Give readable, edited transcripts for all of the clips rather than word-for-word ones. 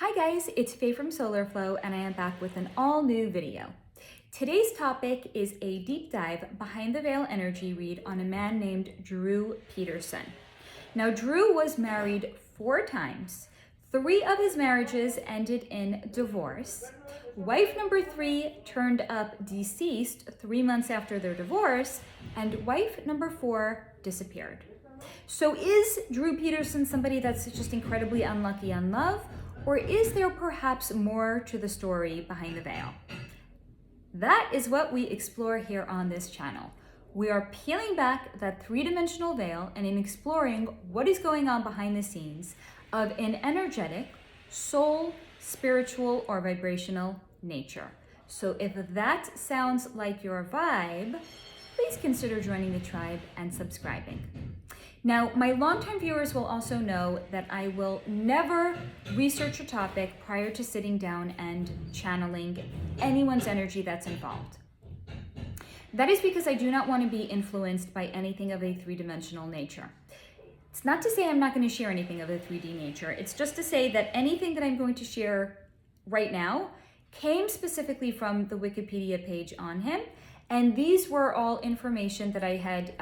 Hi guys, it's Faye from Solar Flow and I am back with an all new video. Today's topic is a deep dive behind the veil energy read on a man named Drew Peterson. Now Drew was married 4 times. 3 of his marriages ended in divorce. Wife number 3 turned up deceased 3 months after their divorce, and wife number 4 disappeared. So is Drew Peterson somebody that's just incredibly unlucky on love? Or is there perhaps more to the story behind the veil? That is what we explore here on this channel. We are peeling back that 3-dimensional veil and in exploring what is going on behind the scenes of an energetic, soul, spiritual, or vibrational nature. So if that sounds like your vibe, please consider joining the tribe and subscribing. Now, my longtime viewers will also know that I will never research a topic prior to sitting down and channeling anyone's energy that's involved. That is because I do not want to be influenced by anything of a 3-dimensional nature. It's not to say I'm not going to share anything of a 3D nature. It's just to say that anything that I'm going to share right now came specifically from the Wikipedia page on him. And these were all information that I had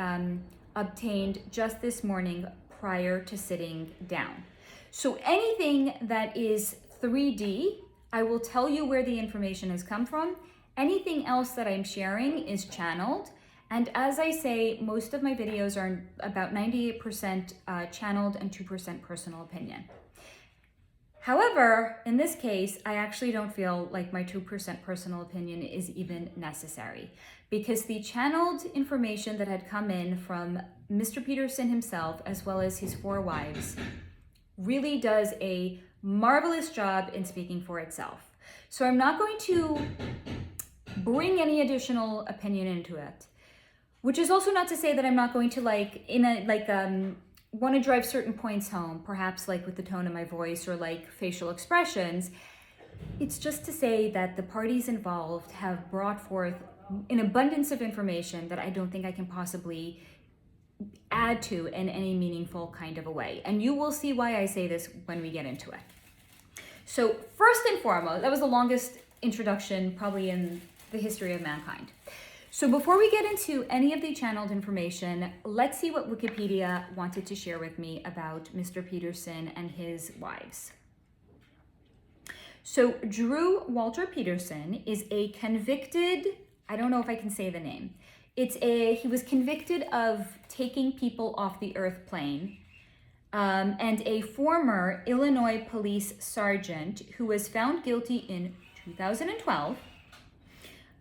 obtained just this morning prior to sitting down. So anything that is 3D, I will tell you where the information has come from. Anything else that I'm sharing is channeled. And as I say, most of my videos are about 98% channeled and 2% personal opinion. However, in this case, I actually don't feel like my 2% personal opinion is even necessary, because the channeled information that had come in from Mr. Peterson himself, as well as his 4 wives, really does a marvelous job in speaking for itself. So I'm not going to bring any additional opinion into it, which is also not to say that I'm not going to want to drive certain points home, perhaps like with the tone of my voice or like facial expressions. It's just to say that the parties involved have brought forth an abundance of information that I don't think I can possibly add to in any meaningful kind of a way. And you will see why I say this when we get into it. So first and foremost, that was the longest introduction probably in the history of mankind. So before we get into any of the channeled information, let's see what Wikipedia wanted to share with me about Mr. Peterson and his wives. So Drew Walter Peterson is a convicted, I don't know if I can say the name. He was convicted of taking people off the earth plane, and a former Illinois police sergeant who was found guilty in 2012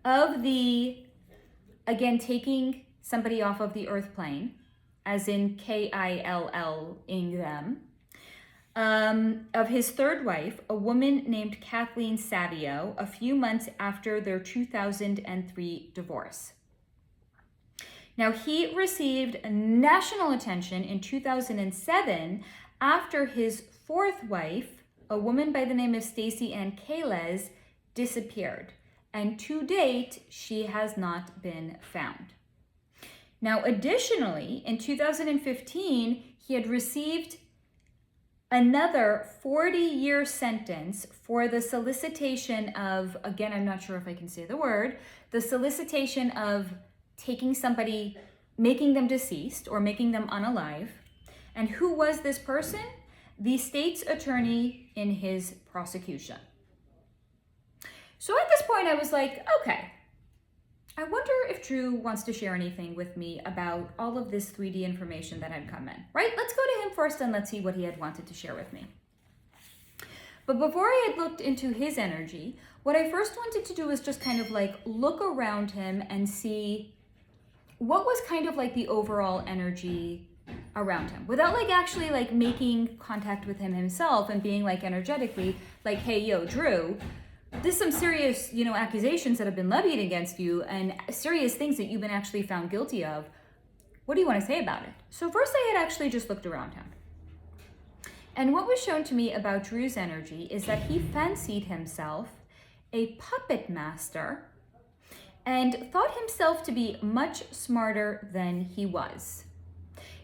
of again, taking somebody off of the earth plane, as in K-I-L-L-ing them, of his 3rd wife, a woman named Kathleen Savio, a few months after their 2003 divorce. Now, he received national attention in 2007 after his 4th wife, a woman by the name of Stacy Ann Peterson, disappeared. And to date, she has not been found. Now, additionally, in 2015, he had received another 40-year sentence for the solicitation of, again, I'm not sure if I can say the word, the solicitation of taking somebody, making them deceased or making them unalive. And who was this person? The state's attorney in his prosecution. So at this point, I was like, okay, I wonder if Drew wants to share anything with me about all of this 3D information that had come in, right? Let's go to him first and let's see what he had wanted to share with me. But before I had looked into his energy, what I first wanted to do was just kind of like look around him and see what was kind of like the overall energy around him, without like actually like making contact with him himself and being like energetically like, hey, yo, Drew, there's some serious, accusations that have been levied against you and serious things that you've been actually found guilty of. What do you want to say about it? So first I had actually just looked around him. And what was shown to me about Drew's energy is that he fancied himself a puppet master and thought himself to be much smarter than he was.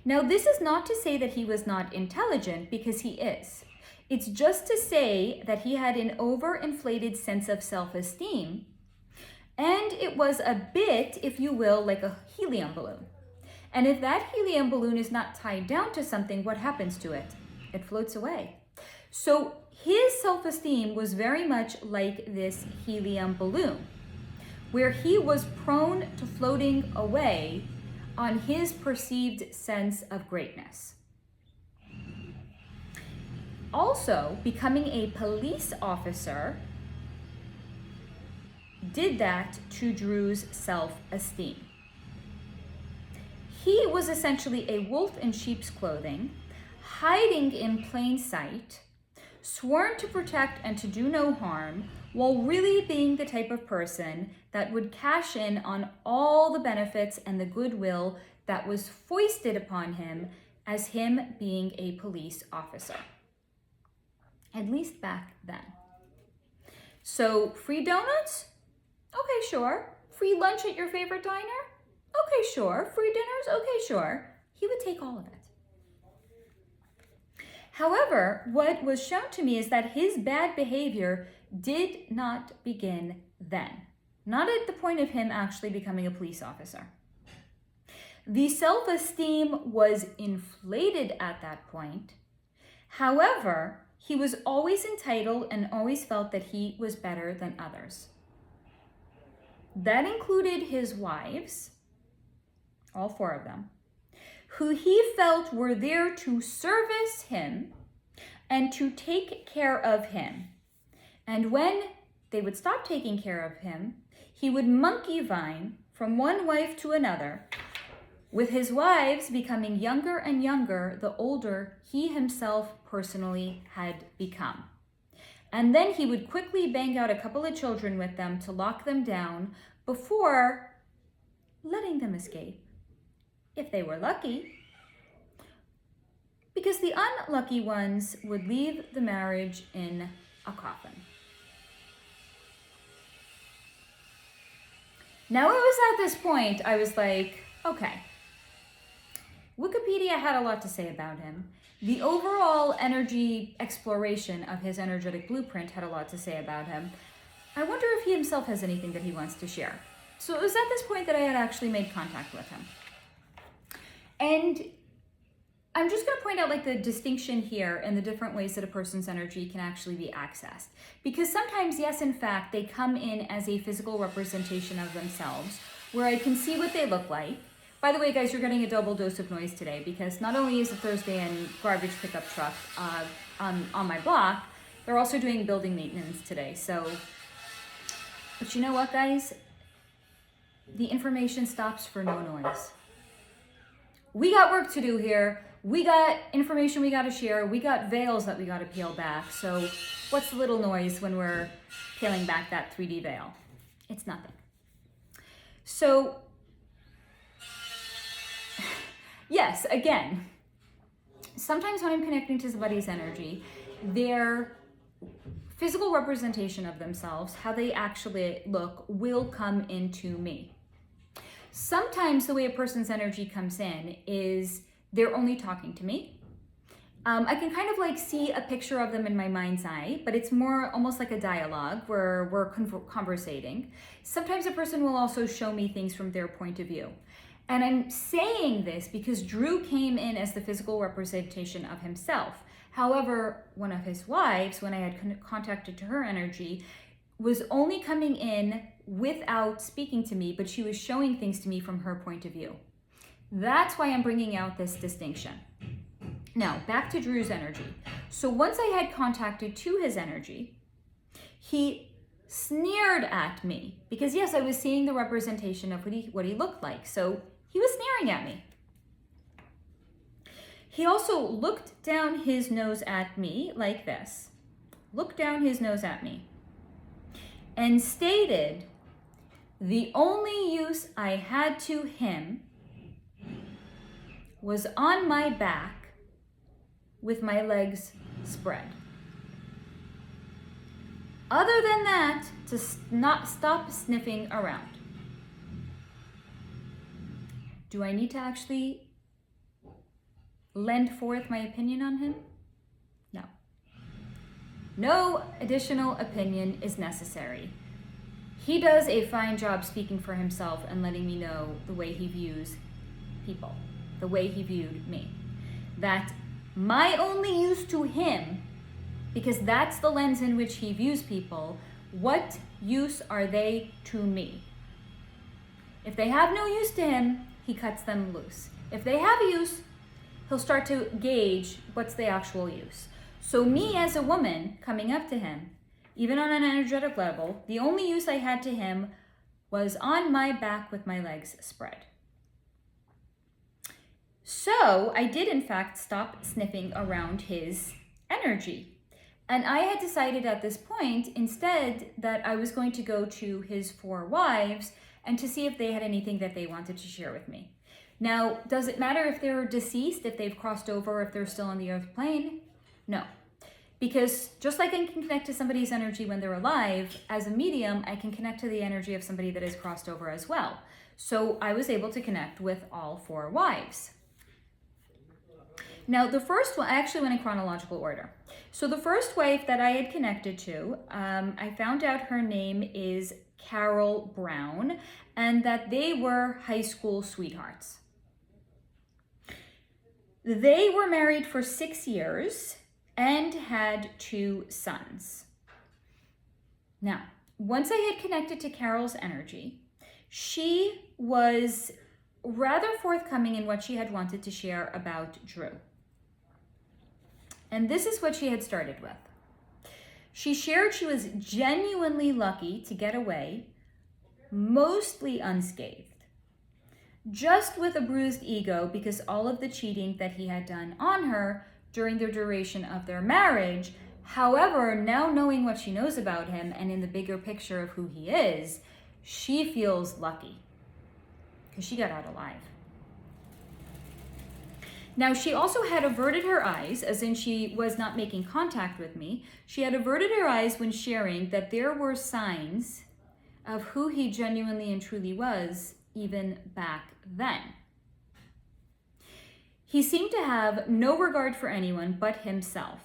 Now, this is not to say that he was not intelligent, because he is. It's just to say that he had an overinflated sense of self-esteem, and it was a bit, if you will, like a helium balloon. And if that helium balloon is not tied down to something, what happens to it? It floats away. So his self-esteem was very much like this helium balloon, where he was prone to floating away on his perceived sense of greatness. Also, becoming a police officer did that to Drew's self-esteem. He was essentially a wolf in sheep's clothing, hiding in plain sight, sworn to protect and to do no harm, while really being the type of person that would cash in on all the benefits and the goodwill that was foisted upon him as him being a police officer. At least back then. So, free donuts? Okay, sure. Free lunch at your favorite diner? Okay, sure. Free dinners? Okay, sure. He would take all of it. However, what was shown to me is that his bad behavior did not begin then. Not at the point of him actually becoming a police officer. The self-esteem was inflated at that point. However, he was always entitled and always felt that he was better than others. That included his wives, all 4 of them, who he felt were there to service him and to take care of him. And when they would stop taking care of him, he would monkey vine from one wife to another, with his wives becoming younger and younger the older he himself personally had become. And then he would quickly bang out a couple of children with them to lock them down before letting them escape, if they were lucky. Because the unlucky ones would leave the marriage in a coffin. Now it was at this point I was like, okay, Wikipedia had a lot to say about him. The overall energy exploration of his energetic blueprint had a lot to say about him. I wonder if he himself has anything that he wants to share. So it was at this point that I had actually made contact with him. And I'm just going to point out like the distinction here and the different ways that a person's energy can actually be accessed. Because sometimes, yes, in fact, they come in as a physical representation of themselves, where I can see what they look like. By the way, guys, you're getting a double dose of noise today because not only is it Thursday and garbage pickup truck on my block, they're also doing building maintenance today. So, but you know what, guys? The information stops for no noise. We got work to do here. We got information we got to share. We got veils that we got to peel back. So what's the little noise when we're peeling back that 3D veil? It's nothing. So yes, again, sometimes when I'm connecting to somebody's energy, their physical representation of themselves, how they actually look, will come into me. Sometimes the way a person's energy comes in is they're only talking to me. I can kind of like see a picture of them in my mind's eye, but it's more almost like a dialogue where we're conversating. Sometimes a person will also show me things from their point of view. And I'm saying this because Drew came in as the physical representation of himself. However, one of his wives, when I had contacted to her energy, was only coming in without speaking to me, but she was showing things to me from her point of view. That's why I'm bringing out this distinction. Now, back to Drew's energy. So once I had contacted to his energy, he sneered at me because yes, I was seeing the representation of what he looked like. So he was sneering at me. He also looked down his nose at me like this. Looked down his nose at me and stated, the only use I had to him was on my back with my legs spread. Other than that, to not stop sniffing around. Do I need to actually lend forth my opinion on him? No. No additional opinion is necessary. He does a fine job speaking for himself and letting me know the way he views people, the way he viewed me. That my only use to him, because that's the lens in which he views people, what use are they to me? If they have no use to him, he cuts them loose. If they have use, he'll start to gauge what's the actual use. So me as a woman coming up to him, even on an energetic level, the only use I had to him was on my back with my legs spread. So I did in fact stop sniffing around his energy. And I had decided at this point instead that I was going to go to his 4 wives and to see if they had anything that they wanted to share with me. Now, does it matter if they're deceased, if they've crossed over, if they're still on the earth plane? No. Because just like I can connect to somebody's energy when they're alive, as a medium, I can connect to the energy of somebody that has crossed over as well. So I was able to connect with all 4 wives. Now, the first one, I actually went in chronological order. So the first wife that I had connected to, I found out her name is Carol Brown, and that they were high school sweethearts. They were married for 6 years and had 2 sons. Now, once I had connected to Carol's energy, she was rather forthcoming in what she had wanted to share about Drew. And this is what she had started with. She shared she was genuinely lucky to get away, mostly unscathed, just with a bruised ego because all of the cheating that he had done on her during the duration of their marriage. However, now knowing what she knows about him and in the bigger picture of who he is, she feels lucky because she got out alive. Now, she also had averted her eyes, as in she was not making contact with me. She had averted her eyes when sharing that there were signs of who he genuinely and truly was even back then. He seemed to have no regard for anyone but himself.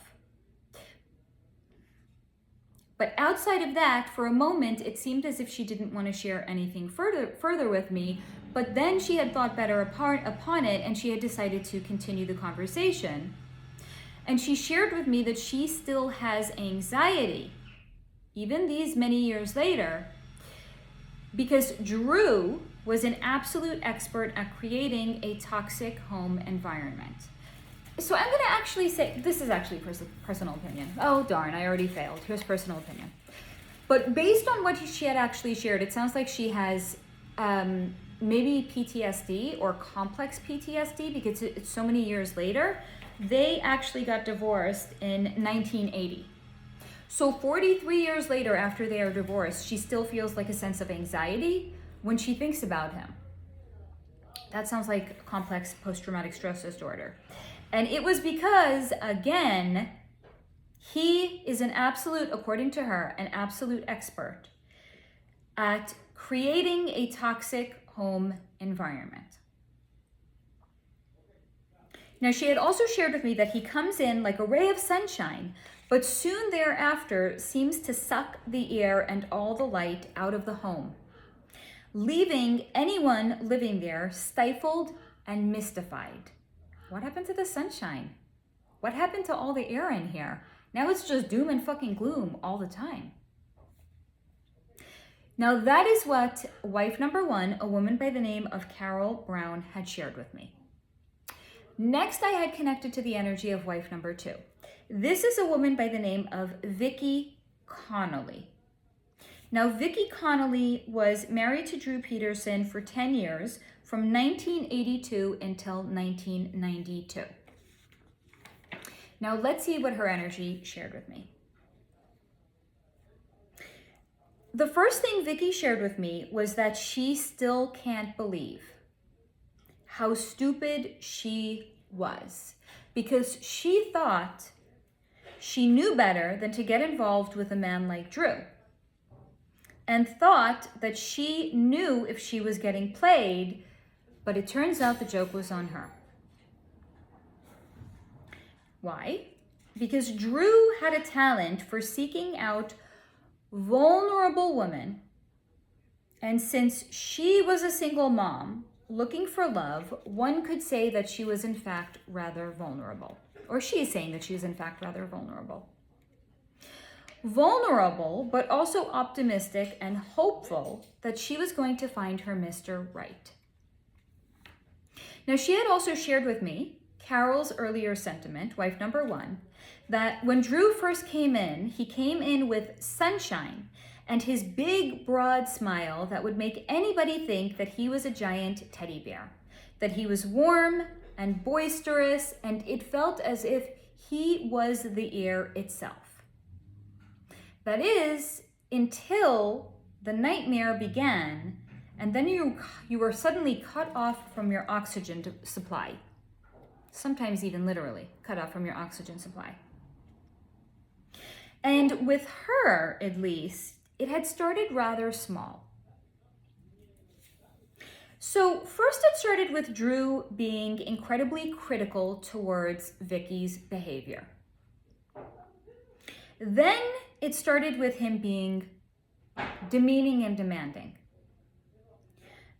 But outside of that, for a moment, it seemed as if she didn't want to share anything further with me. But then she had thought better upon it, and she had decided to continue the conversation. And she shared with me that she still has anxiety, even these many years later, because Drew was an absolute expert at creating a toxic home environment. So I'm going to actually say, this is actually personal opinion. Oh, darn, I already failed. Here's personal opinion. But based on what she had actually shared, it sounds like she has maybe PTSD or complex PTSD because it's so many years later. They actually got divorced in 1980. So 43 years later after they are divorced, she still feels like a sense of anxiety when she thinks about him. That sounds like complex post-traumatic stress disorder. And it was because, again, he is an absolute, according to her, an absolute expert at creating a toxic home environment. Now, she had also shared with me that he comes in like a ray of sunshine, but soon thereafter seems to suck the air and all the light out of the home, leaving anyone living there stifled and mystified. What happened to the sunshine? What happened to all the air in here? Now it's just doom and fucking gloom all the time. Now that is what wife number 1, a woman by the name of Carol Brown, had shared with me. Next, I had connected to the energy of wife number 2. This is a woman by the name of Vicki Connelly. Now, Vicki Connelly was married to Drew Peterson for 10 years, from 1982 until 1992. Now, let's see what her energy shared with me. The first thing Vicki shared with me was that she still can't believe how stupid she was, because she thought she knew better than to get involved with a man like Drew, and thought that she knew if she was getting played, but it turns out the joke was on her. Why? because Drew had a talent for seeking out vulnerable women. And since she was a single mom looking for love, one could say that she was in fact rather vulnerable. Or she is saying that she is in fact rather vulnerable. Vulnerable, but also optimistic and hopeful that she was going to find her Mr. Right. Now, she had also shared with me Carol's earlier sentiment, wife number 1, that when Drew first came in, he came in with sunshine and his big, broad smile that would make anybody think that he was a giant teddy bear, that he was warm and boisterous, and it felt as if he was the air itself. That is, until the nightmare began, and then you were suddenly cut off from your oxygen supply. Sometimes even literally cut off from your oxygen supply. And with her, at least, it had started rather small. So first it started with Drew being incredibly critical towards Vicki's behavior. Then it started with him being demeaning and demanding.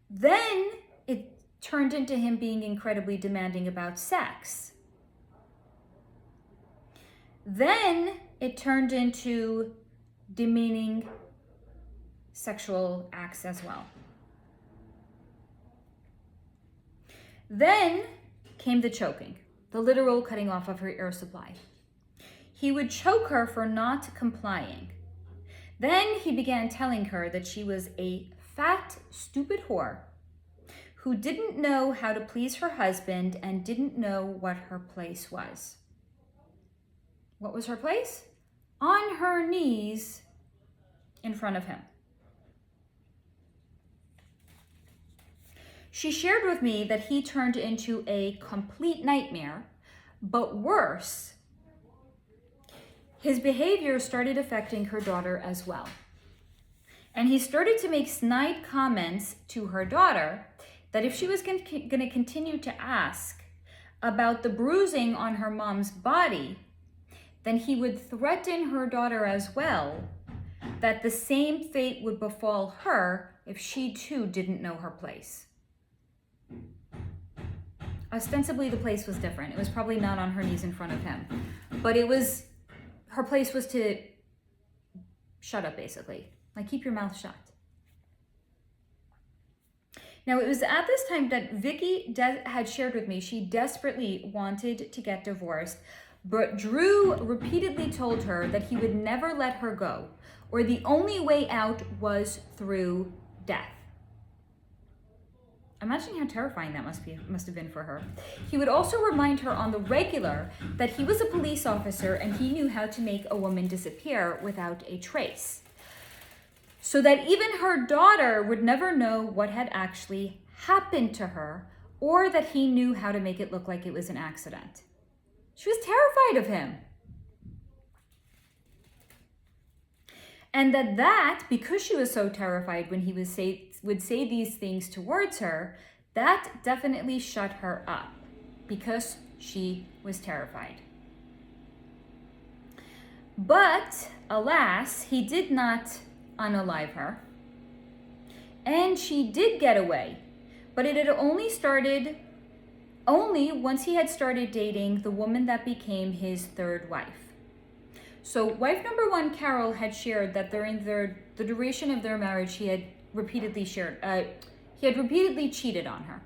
Then it turned into him being incredibly demanding about sex. Then it turned into demeaning sexual acts as well. Then came the choking, the literal cutting off of her air supply. He would choke her for not complying. Then he began telling her that she was a fat, stupid whore who didn't know how to please her husband and didn't know what her place was. What was her place? On her knees in front of him. She shared with me that he turned into a complete nightmare, but worse, his behavior started affecting her daughter as well. And he started to make snide comments to her daughter that if she was going to continue to ask about the bruising on her mom's body, then he would threaten her daughter as well, that the same fate would befall her if she too didn't know her place. Ostensibly, the place was different. It was probably not on her knees in front of him, but her place was to shut up, basically. Like, keep your mouth shut. Now, it was at this time that Vicki had shared with me she desperately wanted to get divorced, but Drew repeatedly told her that he would never let her go, or the only way out was through death. Imagine how terrifying that must have been for her. He would also remind her on the regular that he was a police officer and he knew how to make a woman disappear without a trace, so that even her daughter would never know what had actually happened to her, or that he knew how to make it look like it was an accident. She was terrified of him. And that because she was so terrified when he would say these things towards her, that definitely shut her up because she was terrified. But alas, he did not unalive her, and she did get away. But it had only once he had started dating the woman that became his third wife. So wife number 1, Carol, had shared that during the duration of their marriage, he had repeatedly cheated on her.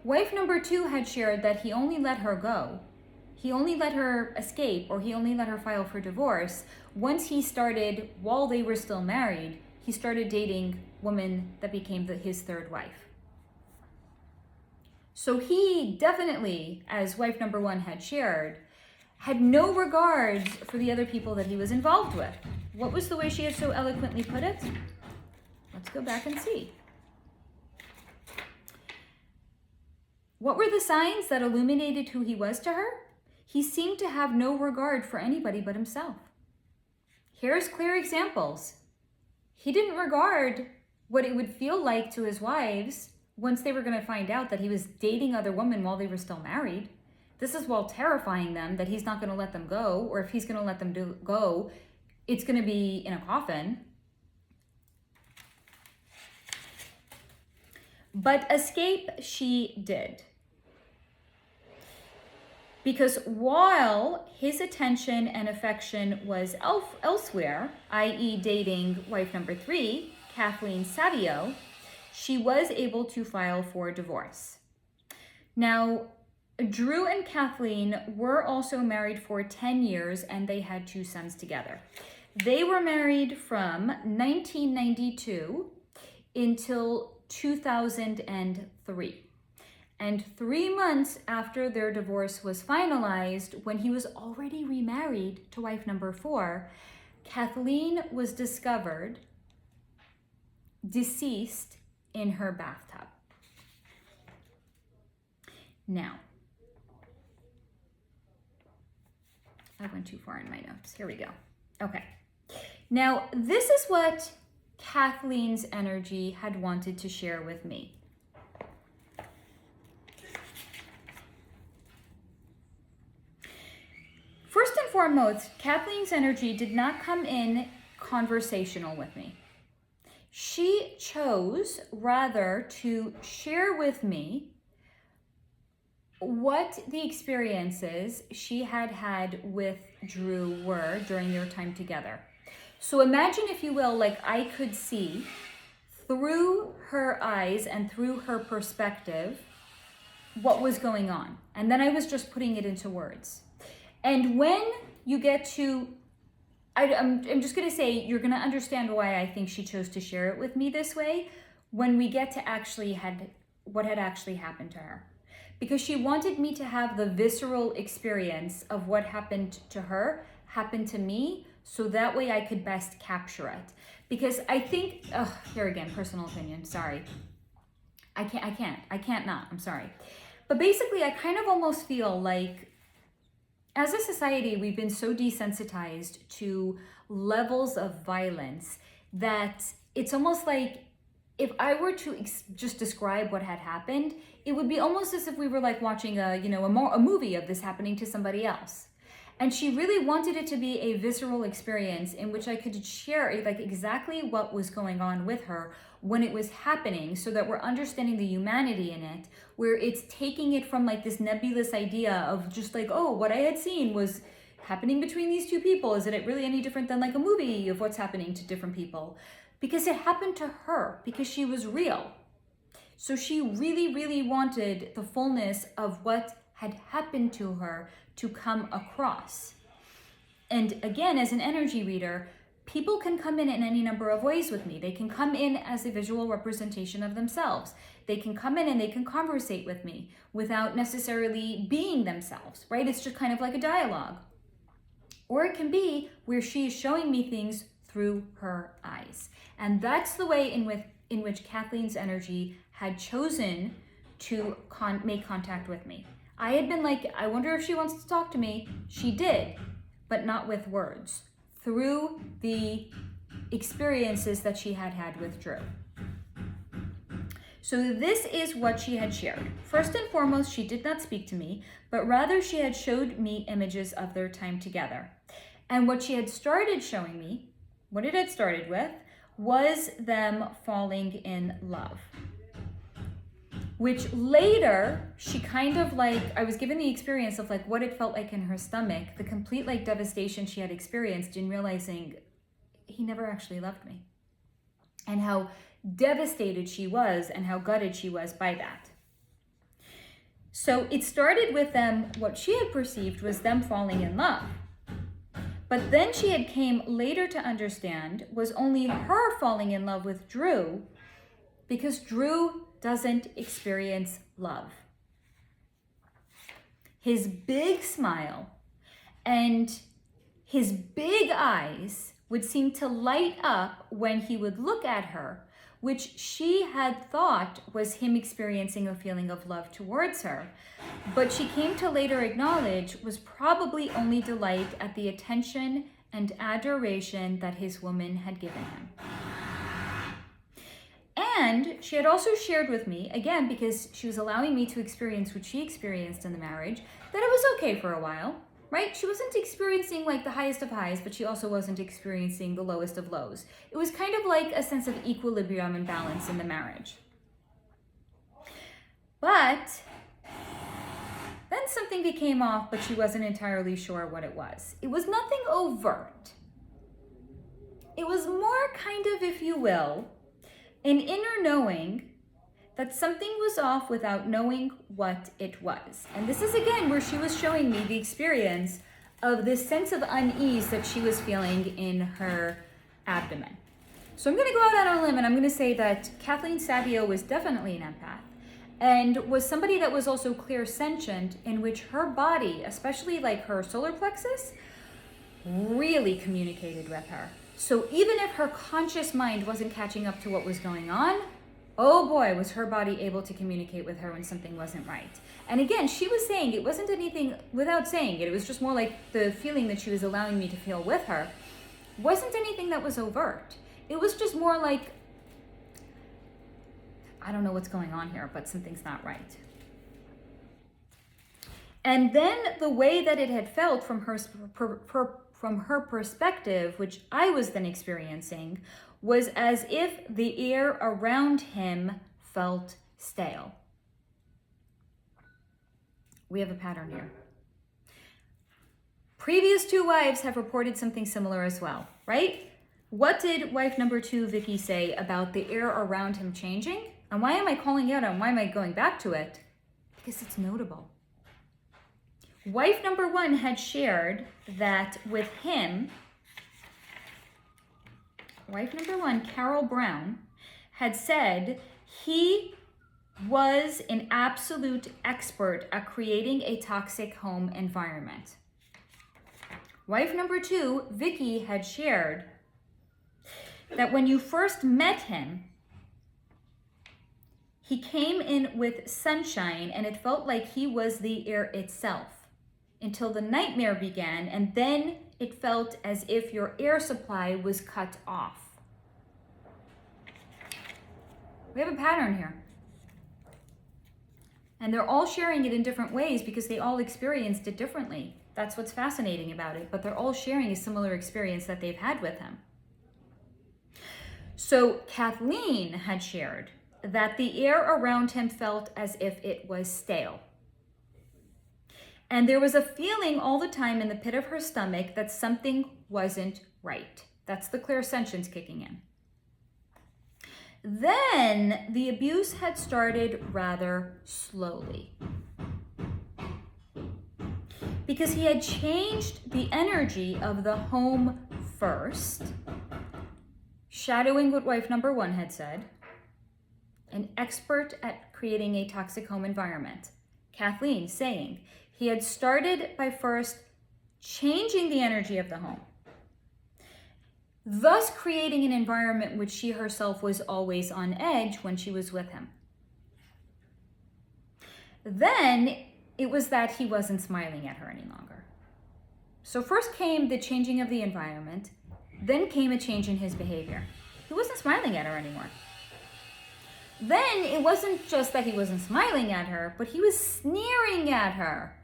Wife number 2 had shared that he only let her go. He only let her escape, or he only let her file for divorce once he started, while they were still married, he started dating women that became his third wife. So he definitely, as wife number 1 had shared, had no regard for the other people that he was involved with. What was the way she had so eloquently put it? Let's go back and see. What were the signs that illuminated who he was to her? He seemed to have no regard for anybody but himself. Here's clear examples. He didn't regard what it would feel like to his wives once they were going to find out that he was dating other women while they were still married. This is while terrifying them that he's not going to let them go, or if he's going to let them go, it's going to be in a coffin. But escape she did. Because while his attention and affection was elsewhere, i.e. dating wife number 3, Kathleen Savio, she was able to file for divorce. Now, Drew and Kathleen were also married for 10 years, and they had 2 sons together. They were married from 1992 until 2003. And 3 months after their divorce was finalized, when he was already remarried to wife number 4, Kathleen was discovered deceased in her bathtub. Now, I went too far in my notes. Here we go. Okay. Now, this is what Kathleen's energy had wanted to share with me. First and foremost, Kathleen's energy did not come in conversational with me. She chose rather to share with me what the experiences she had had with Drew were during their time together. So imagine, if you will, like I could see through her eyes and through her perspective what was going on. And then I was just putting it into words. And when you get to, I'm just going to say, you're going to understand why I think she chose to share it with me this way when we get to what had actually happened to her. Because she wanted me to have the visceral experience of what happened to her happen to me, so that way I could best capture it. Because I think, here again, personal opinion, sorry. I can't not, I'm sorry. But basically, I kind of almost feel like, as a society, we've been so desensitized to levels of violence that it's almost like, if I were to just describe what had happened, it would be almost as if we were like watching a movie of this happening to somebody else. And she really wanted it to be a visceral experience in which I could share like exactly what was going on with her when it was happening, so that we're understanding the humanity in it, where it's taking it from like this nebulous idea of just like, oh, what I had seen was happening between these 2 people. Is it really any different than like a movie of what's happening to different people? Because it happened to her, because she was real. So she really, really wanted the fullness of what had happened to her to come across. And again, as an energy reader, people can come in any number of ways with me. They can come in as a visual representation of themselves. They can come in and they can conversate with me without necessarily being themselves, right? It's just kind of like a dialogue. Or it can be where she is showing me things through her eyes. And that's the way in which Kathleen's energy had chosen to make contact with me. I had been like, I wonder if she wants to talk to me. She did, but not with words, through the experiences that she had had with Drew. So this is what she had shared. First and foremost, she did not speak to me, but rather she had showed me images of their time together. And what she had started showing me, what it had started with, was them falling in love. Which later, she kind of like, I was given the experience of like what it felt like in her stomach, the complete like devastation she had experienced in realizing he never actually loved me. And how devastated she was and how gutted she was by that. So it started with them, what she had perceived was them falling in love. But then she had came later to understand was only her falling in love with Drew, because Drew doesn't experience love. His big smile and his big eyes would seem to light up when he would look at her, which she had thought was him experiencing a feeling of love towards her. But she came to later acknowledge was probably only delight at the attention and adoration that his woman had given him. And she had also shared with me, again, because she was allowing me to experience what she experienced in the marriage, that it was okay for a while, right? She wasn't experiencing like the highest of highs, but she also wasn't experiencing the lowest of lows. It was kind of like a sense of equilibrium and balance in the marriage. But then something became off, but she wasn't entirely sure what it was. It was nothing overt. It was more kind of, if you will, an inner knowing that something was off without knowing what it was. And this is again where she was showing me the experience of this sense of unease that she was feeling in her abdomen. So I'm going to go out on a limb and I'm going to say that Kathleen Savio was definitely an empath and was somebody that was also clairsentient, in which her body, especially like her solar plexus, really communicated with her. So even if her conscious mind wasn't catching up to what was going on, oh boy, was her body able to communicate with her when something wasn't right. And again, she was saying it wasn't anything without saying it. It was just more like the feeling that she was allowing me to feel with her. Wasn't anything that was overt. It was just more like, I don't know what's going on here, but something's not right. And then the way that it had felt from her perspective, which I was then experiencing, was as if the air around him felt stale. We have a pattern here. Previous two wives have reported something similar as well, right? What did wife number 2, Vicki, say about the air around him changing? And why am I calling out and why am I going back to it? Because it's notable. Wife number 1 had shared that with him, wife number 1, Carol Brown, had said he was an absolute expert at creating a toxic home environment. Wife number 2, Vicki, had shared that when you first met him, he came in with sunshine and it felt like he was the air itself until the nightmare began, and then it felt as if your air supply was cut off. We have a pattern here. And they're all sharing it in different ways because they all experienced it differently. That's what's fascinating about it, but they're all sharing a similar experience that they've had with him. So Kathleen had shared that the air around him felt as if it was stale. And there was a feeling all the time in the pit of her stomach that something wasn't right. That's the clairsentience kicking in. Then the abuse had started rather slowly, because he had changed the energy of the home first, shadowing what wife number 1 had said, an expert at creating a toxic home environment. Kathleen saying he had started by first changing the energy of the home, thus creating an environment which she herself was always on edge when she was with him. Then it was that he wasn't smiling at her any longer. So first came the changing of the environment, then came a change in his behavior. He wasn't smiling at her anymore. Then it wasn't just that he wasn't smiling at her, but he was sneering at her.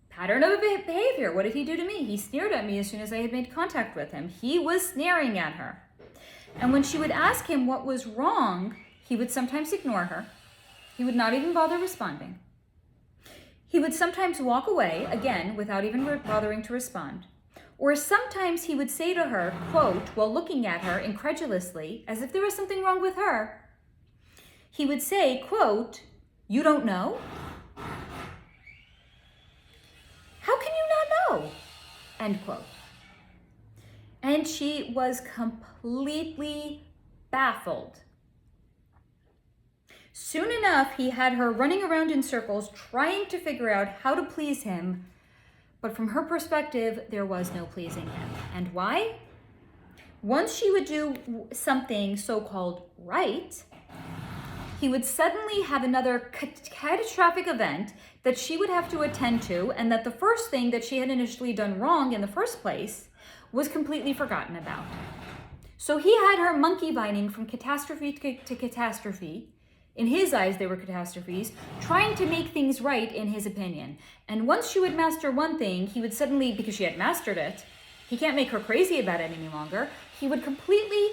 Pattern of behavior. What did he do to me? He sneered at me as soon as I had made contact with him. He was sneering at her. And when she would ask him what was wrong, he would sometimes ignore her. He would not even bother responding. He would sometimes walk away, again, without even bothering to respond. Or sometimes he would say to her, quote, while looking at her incredulously, as if there was something wrong with her, he would say, quote, "You don't know? How can you not know?" End quote. And she was completely baffled. Soon enough, he had her running around in circles, trying to figure out how to please him. But from her perspective, there was no pleasing him. And why? Once she would do something so-called right, he would suddenly have another catastrophic event that she would have to attend to, and that the first thing that she had initially done wrong in the first place was completely forgotten about. So he had her monkey vining from catastrophe to catastrophe. In his eyes, they were catastrophes, trying to make things right in his opinion. And once she would master one thing, he would suddenly, because she had mastered it, he can't make her crazy about it any longer, he would completely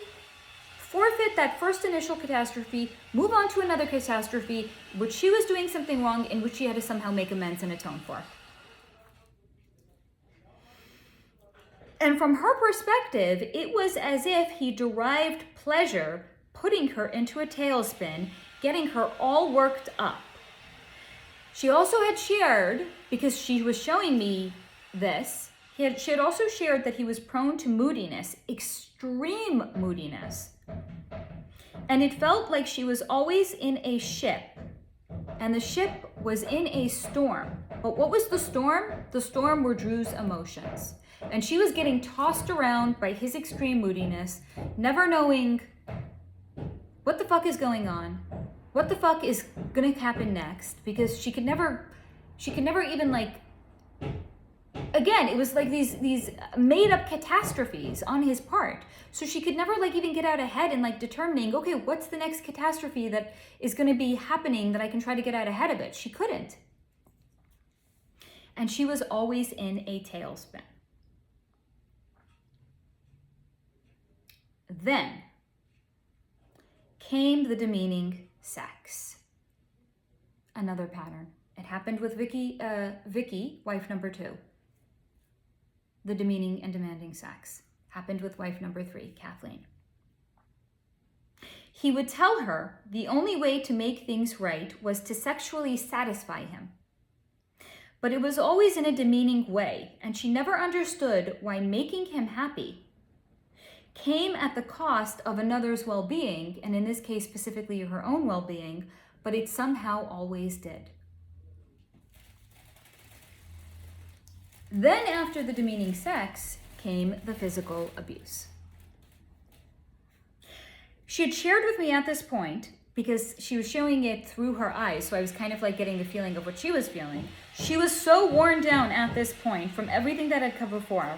forfeit that first initial catastrophe, move on to another catastrophe, which she was doing something wrong, in which she had to somehow make amends and atone for. And from her perspective, it was as if he derived pleasure putting her into a tailspin, getting her all worked up. She also had shared, because she was showing me this, she had also shared that he was prone to moodiness, extreme moodiness. And it felt like she was always in a ship, and the ship was in a storm. But what was the storm? The storm were Drew's emotions. And she was getting tossed around by his extreme moodiness, never knowing what the fuck is going on, what the fuck is gonna happen next, because she could never even like, again, it was like these made up catastrophes on his part. So she could never like even get out ahead and like determining, okay, what's the next catastrophe that is gonna be happening that I can try to get out ahead of it? She couldn't. And she was always in a tailspin. Then came the demeaning sex. Another pattern. It happened with Vicki, wife number 2. The demeaning and demanding sex. Happened with wife number 3, Kathleen. He would tell her the only way to make things right was to sexually satisfy him. But it was always in a demeaning way, and she never understood why making him happy came at the cost of another's well-being, and in this case specifically her own well-being, but it somehow always did. Then after the demeaning sex came the physical abuse. She had shared with me at this point, because she was showing it through her eyes, so I was kind of like getting the feeling of what she was feeling. She was so worn down at this point from everything that had come before,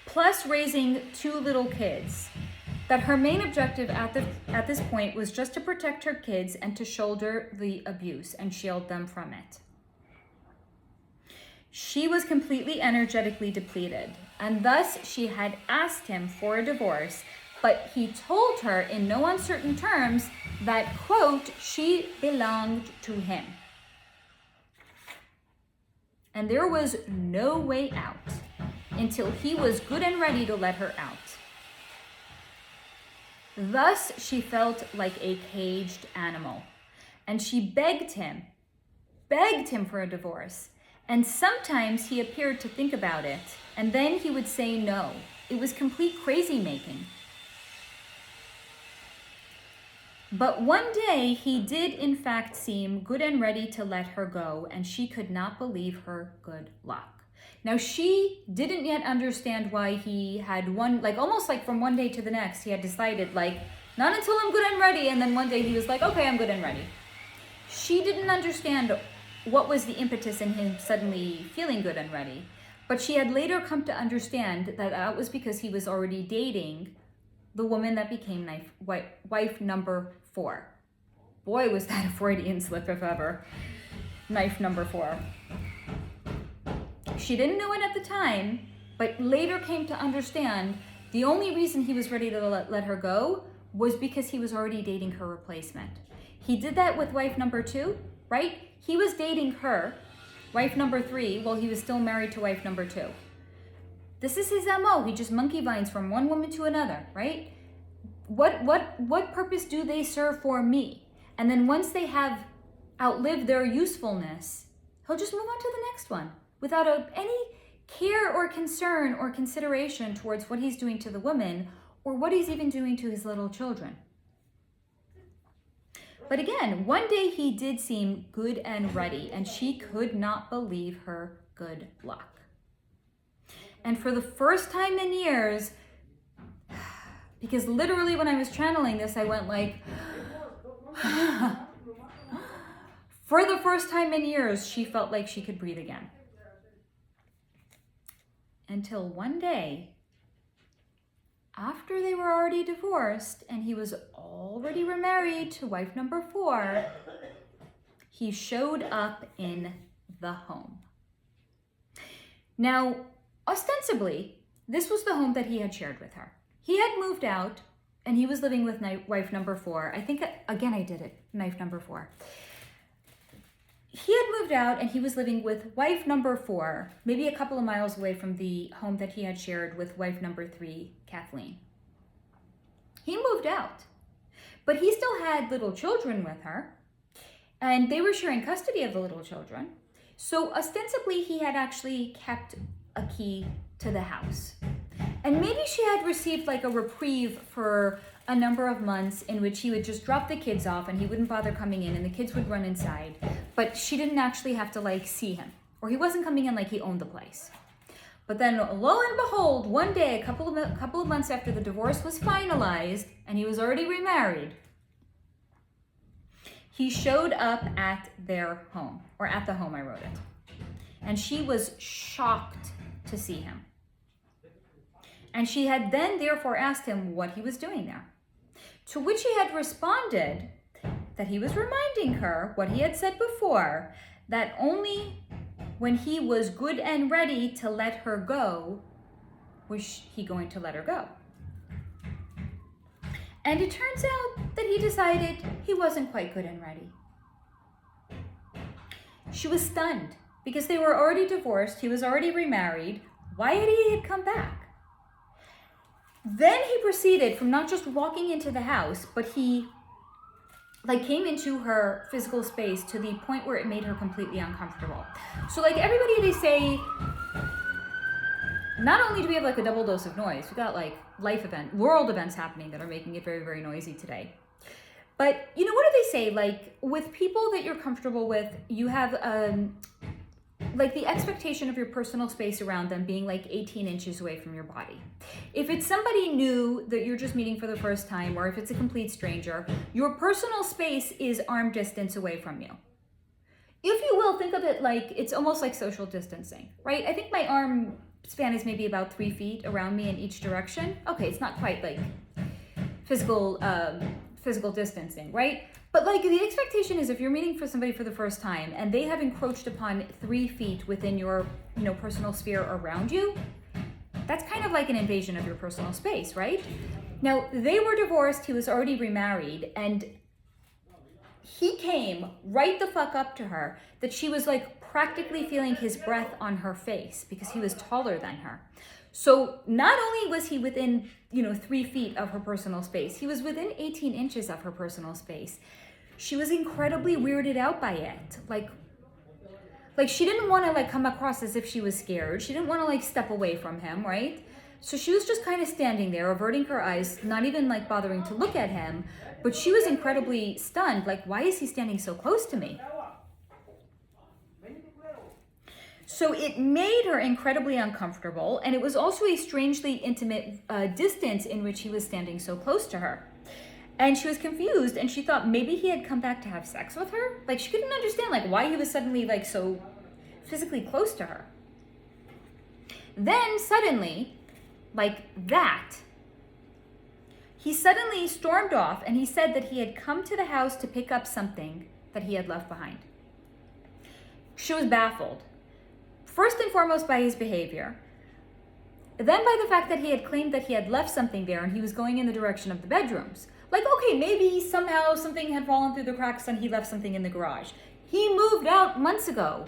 plus raising 2 little kids, that her main objective at this point was just to protect her kids and to shoulder the abuse and shield them from it. She was completely energetically depleted, and thus she had asked him for a divorce, but he told her in no uncertain terms that, quote, she belonged to him. And there was no way out until he was good and ready to let her out. Thus, she felt like a caged animal, and she begged him for a divorce. And sometimes he appeared to think about it, and then he would say no. It was complete crazy making. But one day he did in fact seem good and ready to let her go, and she could not believe her good luck. Now, she didn't yet understand why he had almost like from one day to the next, he had decided like, not until I'm good and ready. And then one day he was like, okay, I'm good and ready. She didn't understand what was the impetus in him suddenly feeling good and ready. But she had later come to understand that that was because he was already dating the woman that became wife number 4. Boy, was that a Freudian slip if ever. Knife number 4. She didn't know it at the time, but later came to understand the only reason he was ready to let her go was because he was already dating her replacement. He did that with wife number 2, right? He was dating her, wife number 3, while he was still married to wife number 2. This is his MO. He just monkey vines from one woman to another, right? What purpose do they serve for me? And then once they have outlived their usefulness, he'll just move on to the next one without any care or concern or consideration towards what he's doing to the woman or what he's even doing to his little children. But again, one day he did seem good and ready, and she could not believe her good luck. And for the first time in years, because literally when I was channeling this, I went like, for the first time in years, she felt like she could breathe again. Until one day, after they were already divorced and he was already remarried to wife number 4, he showed up in the home. Now, ostensibly, this was the home that he had shared with her. He had moved out and he was living with wife number 4. I think, again, I did it, wife number 4. He had moved out and he was living with wife number 4, maybe a couple of miles away from the home that he had shared with wife number 3, Kathleen. He moved out, but he still had little children with her, and they were sharing custody of the little children. So ostensibly, he had actually kept a key to the house. And maybe she had received like a reprieve for a number of months in which he would just drop the kids off and he wouldn't bother coming in and the kids would run inside. But she didn't actually have to like see him, or he wasn't coming in like he owned the place. But then lo and behold, one day, a couple of months after the divorce was finalized and he was already remarried, he showed up at their home, or at the home, I wrote it. And she was shocked to see him. And she had then therefore asked him what he was doing there. To which he had responded that he was reminding her what he had said before, that only when he was good and ready to let her go was he going to let her go. And it turns out that he decided he wasn't quite good and ready. She was stunned because they were already divorced, he was already remarried. Why had he come back? Then he proceeded from not just walking into the house, but he came into her physical space to the point where it made her completely uncomfortable. So like everybody, they say, not only do we have like a double dose of noise, we got like world events happening that are making it very, very noisy today. But you know, what do they say? Like with people that you're comfortable with, you have like the expectation of your personal space around them being like 18 inches away from your body. If it's somebody new that you're just meeting for the first time, or if it's a complete stranger, your personal space is arm distance away from you. If you will, think of it like it's almost like social distancing, right? I think my arm span is maybe about 3 feet around me in each direction. Okay, it's not quite like physical distancing, right? But like the expectation is if you're meeting for somebody for the first time and they have encroached upon 3 feet within your, personal sphere around you, that's kind of like an invasion of your personal space, right? Now, they were divorced, he was already remarried, and he came right the fuck up to her that she was like practically feeling his breath on her face because he was taller than her. So not only was he within, 3 feet of her personal space, he was within 18 inches of her personal space. She was incredibly weirded out by it. Like she didn't want to come across as if she was scared. She didn't want to step away from him, right? So she was just kind of standing there, averting her eyes, not even bothering to look at him. But she was incredibly stunned. Why is he standing so close to me? So it made her incredibly uncomfortable, and it was also a strangely intimate distance in which he was standing so close to her. And she was confused, and she thought maybe he had come back to have sex with her. She couldn't understand why he was suddenly so physically close to her. Then suddenly, he suddenly stormed off, and he said that he had come to the house to pick up something that he had left behind. She was baffled. First and foremost by his behavior, then by the fact that he had claimed that he had left something there and he was going in the direction of the bedrooms. Okay, maybe somehow something had fallen through the cracks and he left something in the garage. He moved out months ago.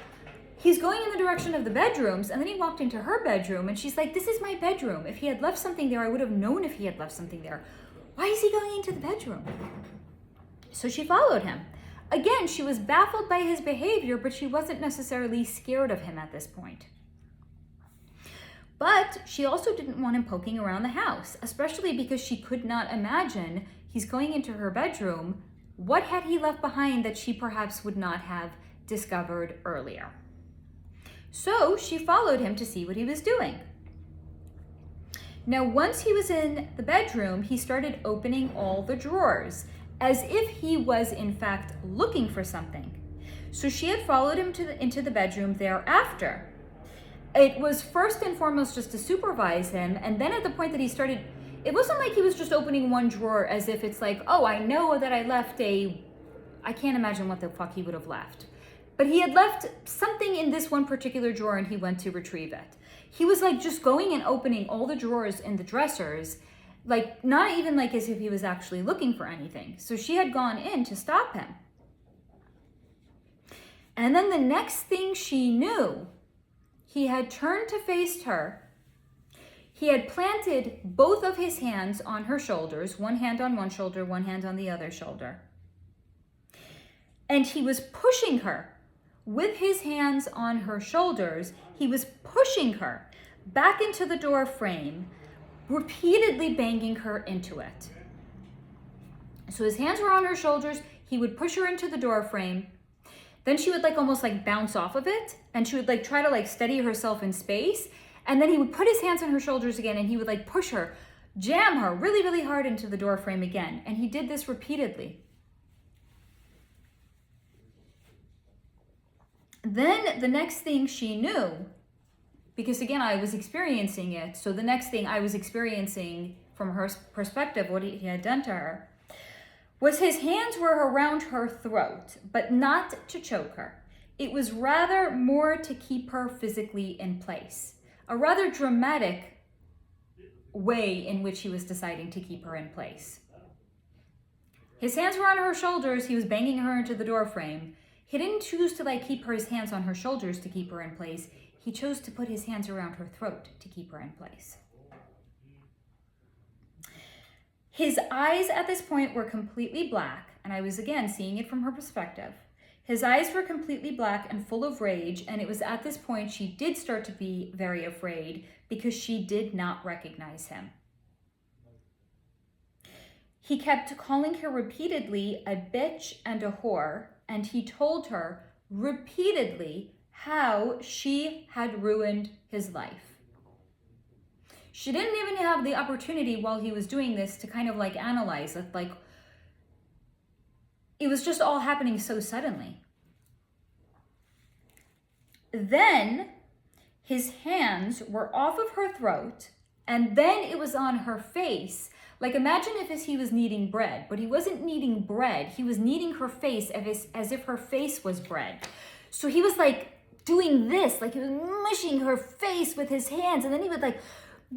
He's going in the direction of the bedrooms, and then he walked into her bedroom and she's like, this is my bedroom. If he had left something there, I would have known if he had left something there. Why is he going into the bedroom? So she followed him. Again, she was baffled by his behavior, but she wasn't necessarily scared of him at this point. But she also didn't want him poking around the house, especially because she could not imagine he's going into her bedroom. What had he left behind that she perhaps would not have discovered earlier? So she followed him to see what he was doing. Now, once he was in the bedroom, he started opening all the drawers, as if he was in fact looking for something. So she had followed him into the bedroom thereafter. It was first and foremost just to supervise him, and then at the point that he started It wasn't like he was just opening one drawer as if it's like, oh, I know that I left I can't imagine what the fuck he would have left. But he had left something in this one particular drawer and he went to retrieve it. He was like just going and opening all the drawers in the dressers, like not even like as if he was actually looking for anything. So she had gone in to stop him. And then the next thing she knew, he had turned to face her. He had planted both of his hands on her shoulders, one hand on one shoulder, one hand on the other shoulder. And he was pushing her with his hands on her shoulders. He was pushing her back into the door frame, repeatedly banging her into it. So his hands were on her shoulders. He would push her into the door frame. Then she would like almost like bounce off of it. And she would like try to like steady herself in space. And then he would put his hands on her shoulders again and he would like push her, jam her really, really hard into the door frame again. And he did this repeatedly. Then the next thing she knew, because again, I was experiencing it. So the next thing I was experiencing from her perspective, what he had done to her, was his hands were around her throat, but not to choke her. It was rather more to keep her physically in place. A rather dramatic way in which he was deciding to keep her in place. His hands were on her shoulders. He was banging her into the door frame. He didn't choose to like keep his hands on her shoulders to keep her in place. He chose to put his hands around her throat to keep her in place. His eyes at this point were completely black, and I was again seeing it from her perspective. His eyes were completely black and full of rage, and it was at this point she did start to be very afraid because she did not recognize him. He kept calling her repeatedly a bitch and a whore, and he told her repeatedly how she had ruined his life. She didn't even have the opportunity while he was doing this to kind of like analyze it, like it was just all happening so suddenly. Then his hands were off of her throat, and then it was on her face. Like imagine if he was kneading bread, but he wasn't kneading bread. He was kneading her face as if her face was bread. So he was like doing this, like he was mushing her face with his hands, and then he would like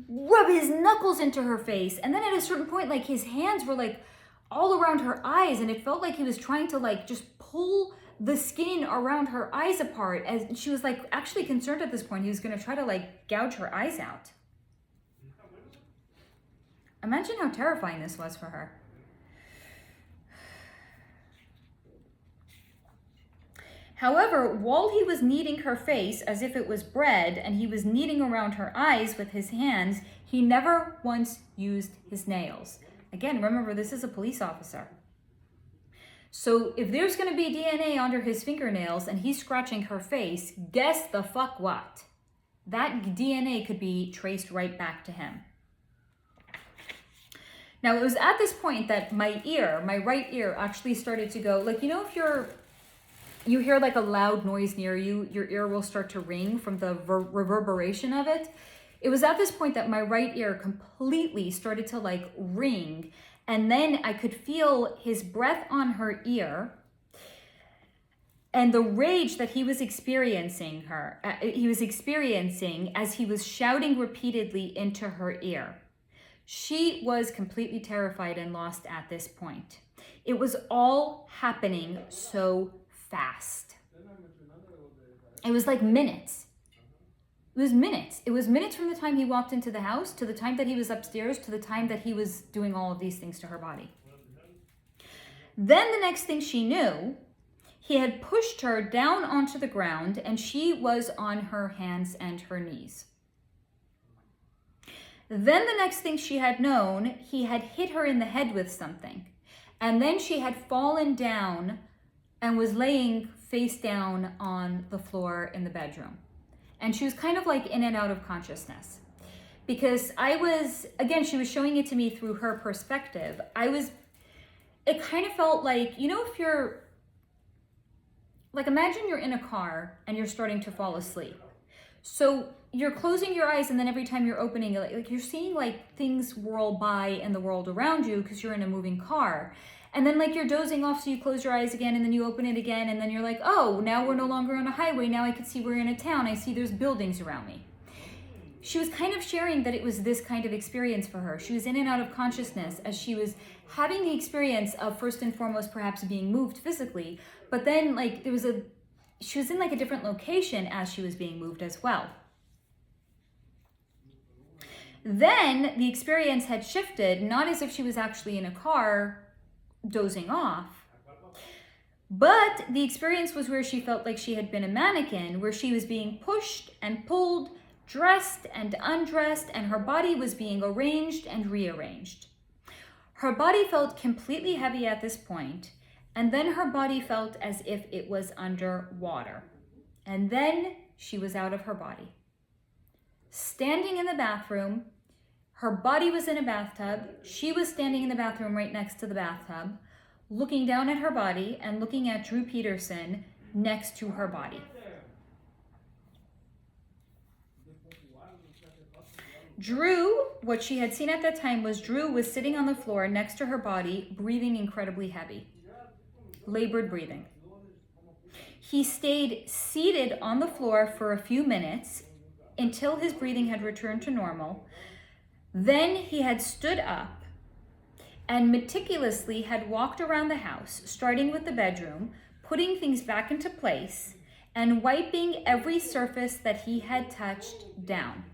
rub his knuckles into her face. And then at a certain point, like his hands were like all around her eyes, and it felt like he was trying to like just pull the skin around her eyes apart, as she was like actually concerned at this point. He was going to try to like gouge her eyes out. Imagine how terrifying this was for her. However, while he was kneading her face as if it was bread, and he was kneading around her eyes with his hands, he never once used his nails. Again, remember, this is a police officer. So if there's going to be DNA under his fingernails and he's scratching her face, guess the fuck what? That DNA could be traced right back to him. Now, it was at this point that my right ear actually started to go, like, you know, if you hear like a loud noise near you, your ear will start to ring from the reverberation of it. It was at this point that my right ear completely started to like ring. And then I could feel his breath on her ear and the rage that he was experiencing as he was shouting repeatedly into her ear. She was completely terrified and lost at this point. It was all happening so fast. It was like minutes. It was minutes. It was minutes from the time he walked into the house to the time that he was upstairs to the time that he was doing all of these things to her body. Then the next thing she knew, he had pushed her down onto the ground and she was on her hands and her knees. Then the next thing she had known, he had hit her in the head with something. And then she had fallen down and was laying face down on the floor in the bedroom. And she was kind of like in and out of consciousness. Because she was showing it to me through her perspective. It kind of felt like, you know, if you're, like imagine you're in a car and you're starting to fall asleep. So you're closing your eyes, and then every time you're opening, like you're seeing like things whirl by in the world around you because you're in a moving car. And then like you're dozing off, so you close your eyes again, and then you open it again, and then you're like, oh, now we're no longer on a highway. Now I can see we're in a town. I see there's buildings around me. She was kind of sharing that it was this kind of experience for her. She was in and out of consciousness as she was having the experience of, first and foremost, perhaps being moved physically, but then like she was in like a different location as she was being moved as well. Then the experience had shifted, not as if she was actually in a car dozing off, but the experience was where she felt like she had been a mannequin, where she was being pushed and pulled, dressed and undressed, and her body was being arranged and rearranged. Her body felt completely heavy at this point, and then her body felt as if it was under water. And then she was out of her body. Standing in the bathroom, her body was in a bathtub. She was standing in the bathroom right next to the bathtub, looking down at her body and looking at Drew Peterson next to her body. Drew, what she had seen at that time was Drew was sitting on the floor next to her body, breathing incredibly heavy, labored breathing. He stayed seated on the floor for a few minutes until his breathing had returned to normal. Then he had stood up and meticulously had walked around the house, starting with the bedroom, putting things back into place, and wiping every surface that he had touched down.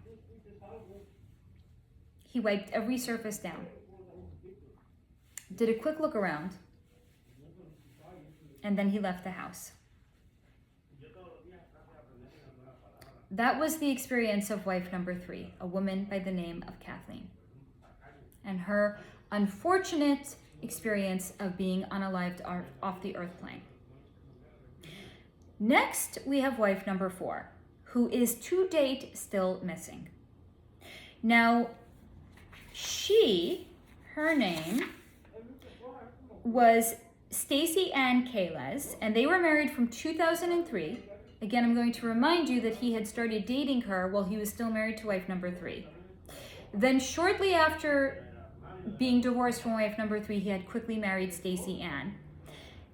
He wiped every surface down, did a quick look around, and then he left the house. That was the experience of wife number 3, a woman by the name of Kathleen, and her unfortunate experience of being unalived off the earth plane. Next, we have wife number 4, who is to date still missing. Now, her name was Stacy Ann Peterson, and they were married from 2003. Again, I'm going to remind you that he had started dating her while he was still married to wife number 3. Then shortly after being divorced from wife number 3, he had quickly married Stacy Ann.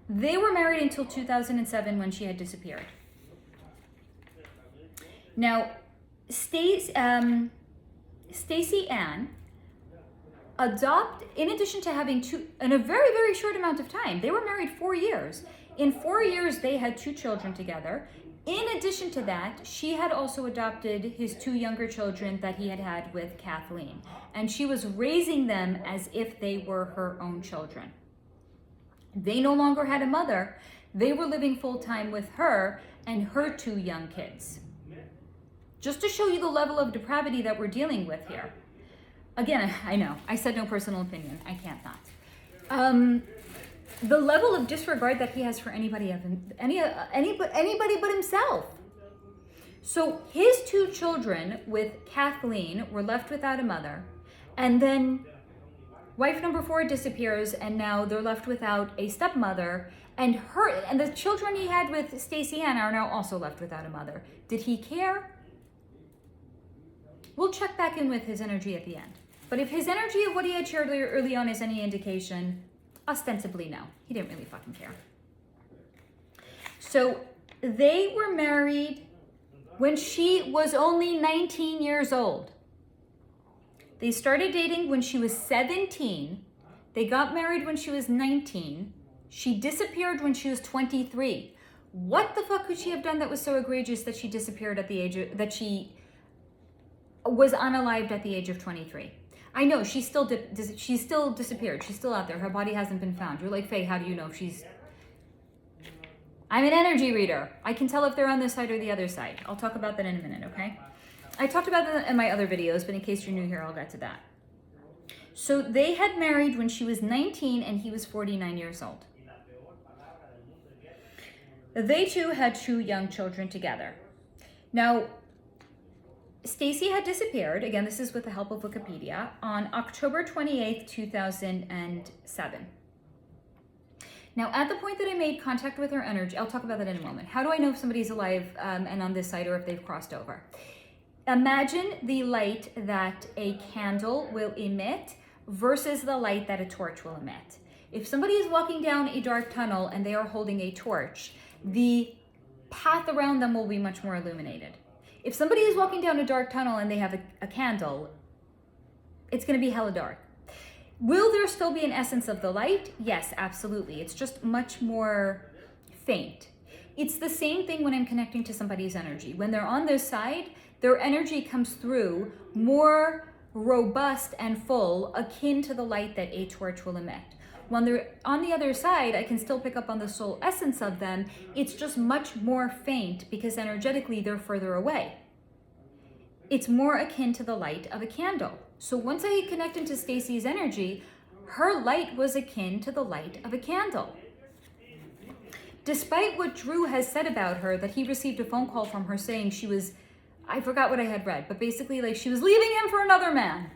They were married until 2007 when she had disappeared. Now, Stacy Ann in addition to having two, in a very, very short amount of time, they were married 4 years. In 4 years, they had 2 children together. In addition to that, she had also adopted his 2 younger children that he had had with Kathleen. And she was raising them as if they were her own children. They no longer had a mother. They were living full-time with her and her 2 young kids. Just to show you the level of depravity that we're dealing with here. Again, I know, I said no personal opinion. I can't not. The level of disregard that he has for anybody but himself. So his 2 children with Kathleen were left without a mother, and then wife number 4 disappears, and now they're left without a stepmother, and the children he had with Stacy Ann are now also left without a mother. Did he care? We'll check back in with his energy at the end. But if his energy of what he had shared early on is any indication, ostensibly no. He didn't really fucking care. So they were married when she was only 19 years old. They started dating when she was 17. They got married when she was 19. She disappeared when she was 23. What the fuck could she have done that was so egregious that she disappeared at the age of, that she was unalived at the age of 23? I know, she's still disappeared. She's still out there. Her body hasn't been found. You're like, Faye, how do you know if she's... I'm an energy reader. I can tell if they're on this side or the other side. I'll talk about that in a minute, okay? I talked about that in my other videos, but in case you're new here, I'll get to that. So they had married when she was 19 and he was 49 years old. They too had 2 young children together. Now, Stacy had disappeared, again, this is with the help of Wikipedia, on October 28th, 2007. Now, at the point that I made contact with her energy, I'll talk about that in a moment. How do I know if somebody's alive and on this side or if they've crossed over? Imagine the light that a candle will emit versus the light that a torch will emit. If somebody is walking down a dark tunnel and they are holding a torch, the path around them will be much more illuminated. If somebody is walking down a dark tunnel and they have a candle, it's going to be hella dark. Will there still be an essence of the light? Yes, absolutely. It's just much more faint. It's the same thing when I'm connecting to somebody's energy. When they're on this side, their energy comes through more robust and full, akin to the light that a torch will emit. When they're on the other side, I can still pick up on the soul essence of them. It's just much more faint because energetically they're further away. It's more akin to the light of a candle. So once I connect into Stacy's energy, her light was akin to the light of a candle. Despite what Drew has said about her, that he received a phone call from her saying she was, I forgot what I had read, but basically like she was leaving him for another man.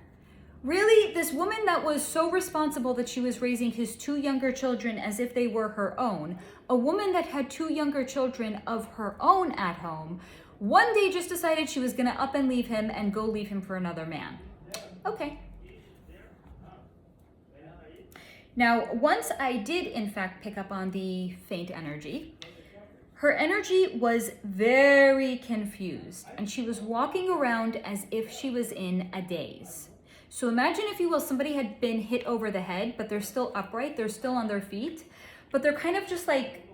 Really, this woman that was so responsible that she was raising his 2 younger children as if they were her own, a woman that had 2 younger children of her own at home, one day just decided she was gonna up and leave him and go leave him for another man. Okay. Now, once I did in fact pick up on the faint energy, her energy was very confused and she was walking around as if she was in a daze. So imagine, if you will, somebody had been hit over the head, but they're still upright, they're still on their feet, but they're kind of just like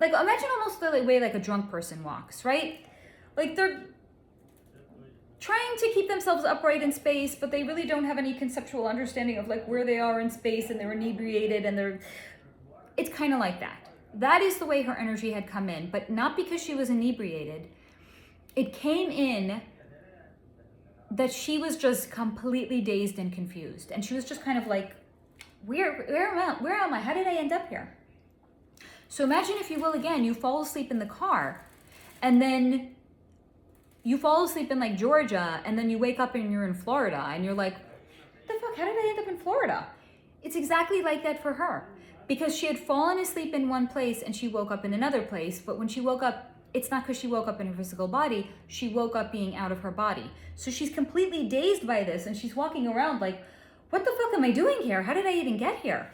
imagine almost the way like a drunk person walks, right? Like they're trying to keep themselves upright in space, but they really don't have any conceptual understanding of like where they are in space, and they're inebriated and it's kind of like that. That is the way her energy had come in, but not because she was inebriated. It came in that she was just completely dazed and confused. And she was just kind of like, where am I? How did I end up here? So imagine, if you will, again, you fall asleep in the car, and then you fall asleep in like Georgia, and then you wake up and you're in Florida, and you're like, what the fuck, how did I end up in Florida? It's exactly like that for her, because she had fallen asleep in one place and she woke up in another place. But when she woke up, it's not because she woke up in her physical body, she woke up being out of her body. So she's completely dazed by this, and she's walking around like, what the fuck am I doing here? How did I even get here?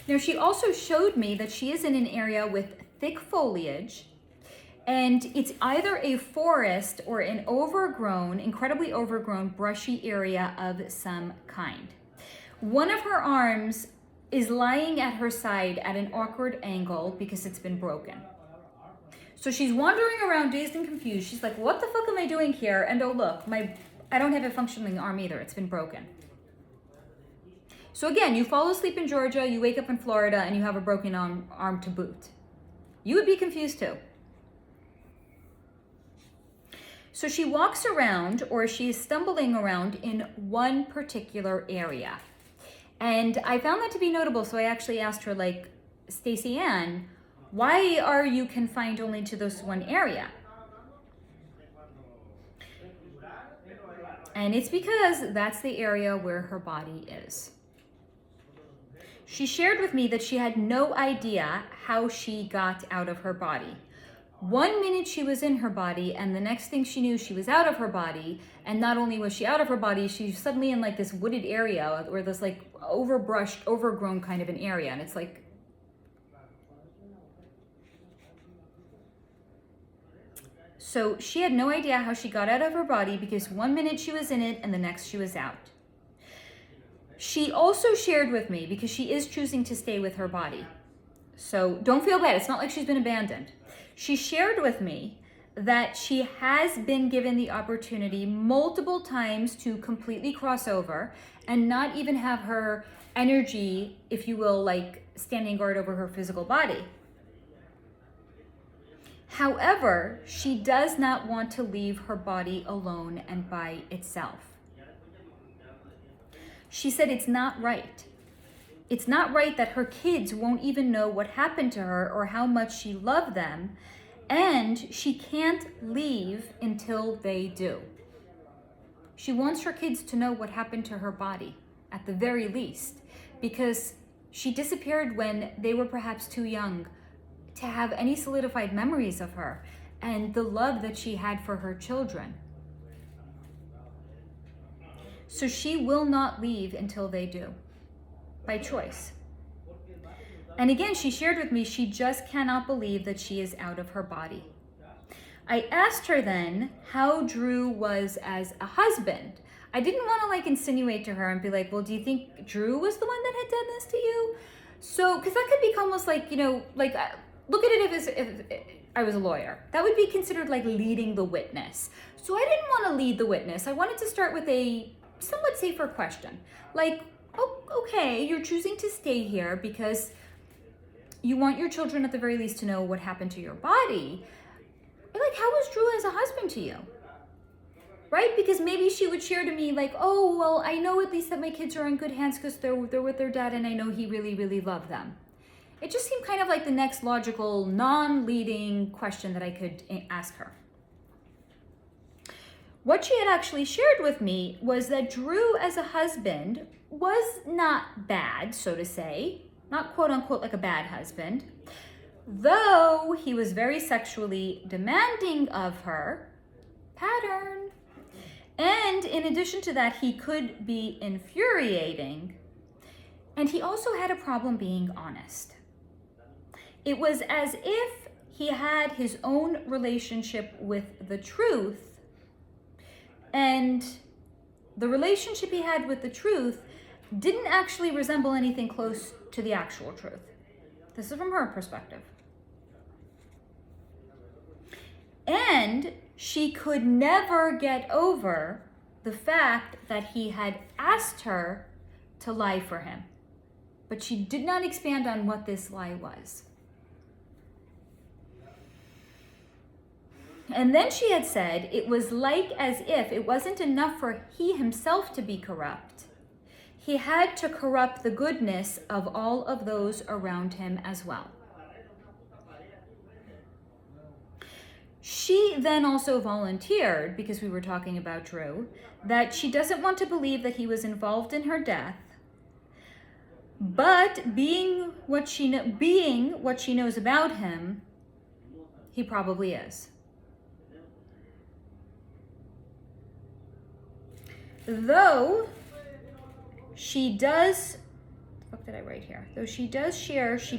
Now, she also showed me that she is in an area with thick foliage, and it's either a forest or an incredibly overgrown, brushy area of some kind. One of her arms is lying at her side at an awkward angle because it's been broken. So she's wandering around dazed and confused. She's like, what the fuck am I doing here? And oh look, I don't have a functioning arm either. It's been broken. So again, you fall asleep in Georgia, you wake up in Florida, and you have a broken arm to boot. You would be confused too. So she walks around, or she's stumbling around in one particular area. And I found that to be notable, so I actually asked her, like, Stacy Ann, why are you confined only to this one area? And it's because that's the area where her body is. She shared with me that she had no idea how she got out of her body. 1 minute she was in her body, and the next thing she knew, she was out of her body. And not only was she out of her body, she's suddenly in like this wooded area, or this like overbrushed, overgrown kind of an area. And it's like, so she had no idea how she got out of her body, because 1 minute she was in it and the next she was out. She also shared with me, because she is choosing to stay with her body, so don't feel bad, it's not like she's been abandoned. She shared with me that she has been given the opportunity multiple times to completely cross over and not even have her energy, if you will, like standing guard over her physical body. However, she does not want to leave her body alone and by itself. She said it's not right. It's not right that her kids won't even know what happened to her or how much she loved them, and she can't leave until they do. She wants her kids to know what happened to her body, at the very least, because she disappeared when they were perhaps too young to have any solidified memories of her. and the love that she had for her children. So she will not leave until they do, by choice. And again, she shared with me, she just cannot believe that she is out of her body. I asked her then how Drew was as a husband. I didn't want to like insinuate to her and be like, well, do you think Drew was the one that had done this to you? So, because that could become almost like, you know, like, look at it if I was a lawyer. That would be considered like leading the witness. So I didn't want to lead the witness. I wanted to start with a somewhat safer question. Like, oh, okay, you're choosing to stay here because you want your children at the very least to know what happened to your body. Like, how was Drew as a husband to you? Right? Because maybe she would share to me like, oh, well, I know at least that my kids are in good hands because they're with their dad and I know he really, really loved them. It just seemed kind of like the next logical, non-leading question that I could ask her. What she had actually shared with me was that Drew as a husband was not bad, so to say, not quote unquote like a bad husband, though he was very sexually demanding of her, pattern. And in addition to that, he could be infuriating. And he also had a problem being honest. It was as if he had his own relationship with the truth. And the relationship he had with the truth didn't actually resemble anything close to the actual truth. This is from her perspective. And she could never get over the fact that he had asked her to lie for him. But she did not expand on what this lie was. And then she had said it was like as if it wasn't enough for he himself to be corrupt. He had to corrupt the goodness of all of those around him as well. She then also volunteered, because we were talking about Drew, that she doesn't want to believe that he was involved in her death, but being what she knows about him, he probably is. Though she does, what did I write here? Though she does share, she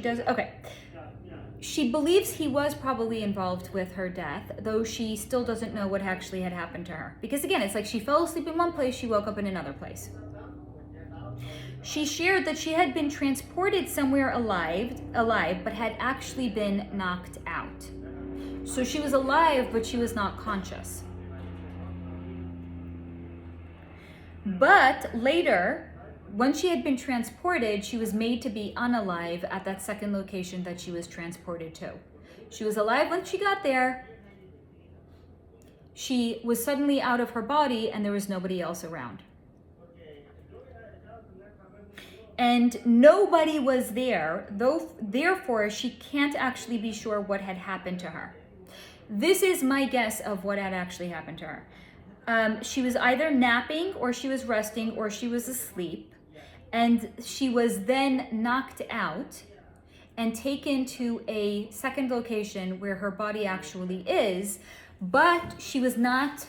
believes he was probably involved with her death, though she still doesn't know what actually had happened to her. Because again, it's like she fell asleep in one place, she woke up in another place. She shared that she had been transported somewhere alive, but had actually been knocked out. So she was alive, but she was not conscious. But later, when she had been transported, she was made to be unalive at that second location that she was transported to. She was alive when she got there. She was suddenly out of her body and there was nobody else around. And nobody was there, therefore she can't actually be sure what had happened to her. This is my guess of what had actually happened to her. She was either napping or she was resting or she was asleep. And she was then knocked out and taken to a second location where her body actually is, but she was not,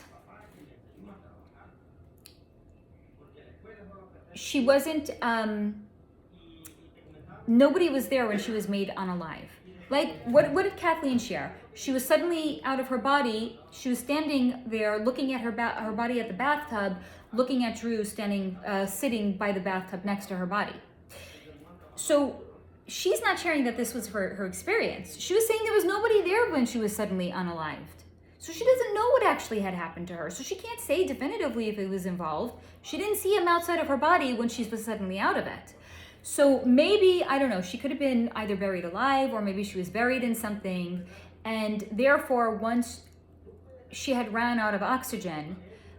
she wasn't, nobody was there when she was made unalive. Like, what did Kathleen share? She was suddenly out of her body. She was standing there looking at her body at the bathtub, looking at Drew sitting by the bathtub next to her body. So she's not sharing that this was her experience. She was saying there was nobody there when she was suddenly unalived. So she doesn't know what actually had happened to her. So she can't say definitively if it was involved. She didn't see him outside of her body when she was suddenly out of it. So maybe, I don't know, she could have been either buried alive or maybe she was buried in something. And therefore, once she had ran out of oxygen,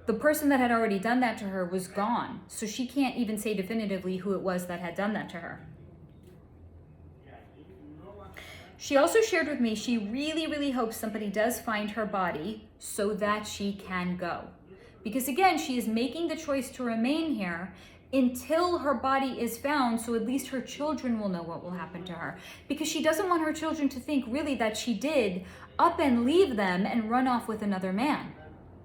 the person that had already done that to her was gone. So she can't even say definitively who it was that had done that to her. She also shared with me she really, really hopes somebody does find her body so that she can go. Because again, she is making the choice to remain here until her body is found, so at least her children will know what will happen to her. Because she doesn't want her children to think really that she did up and leave them and run off with another man.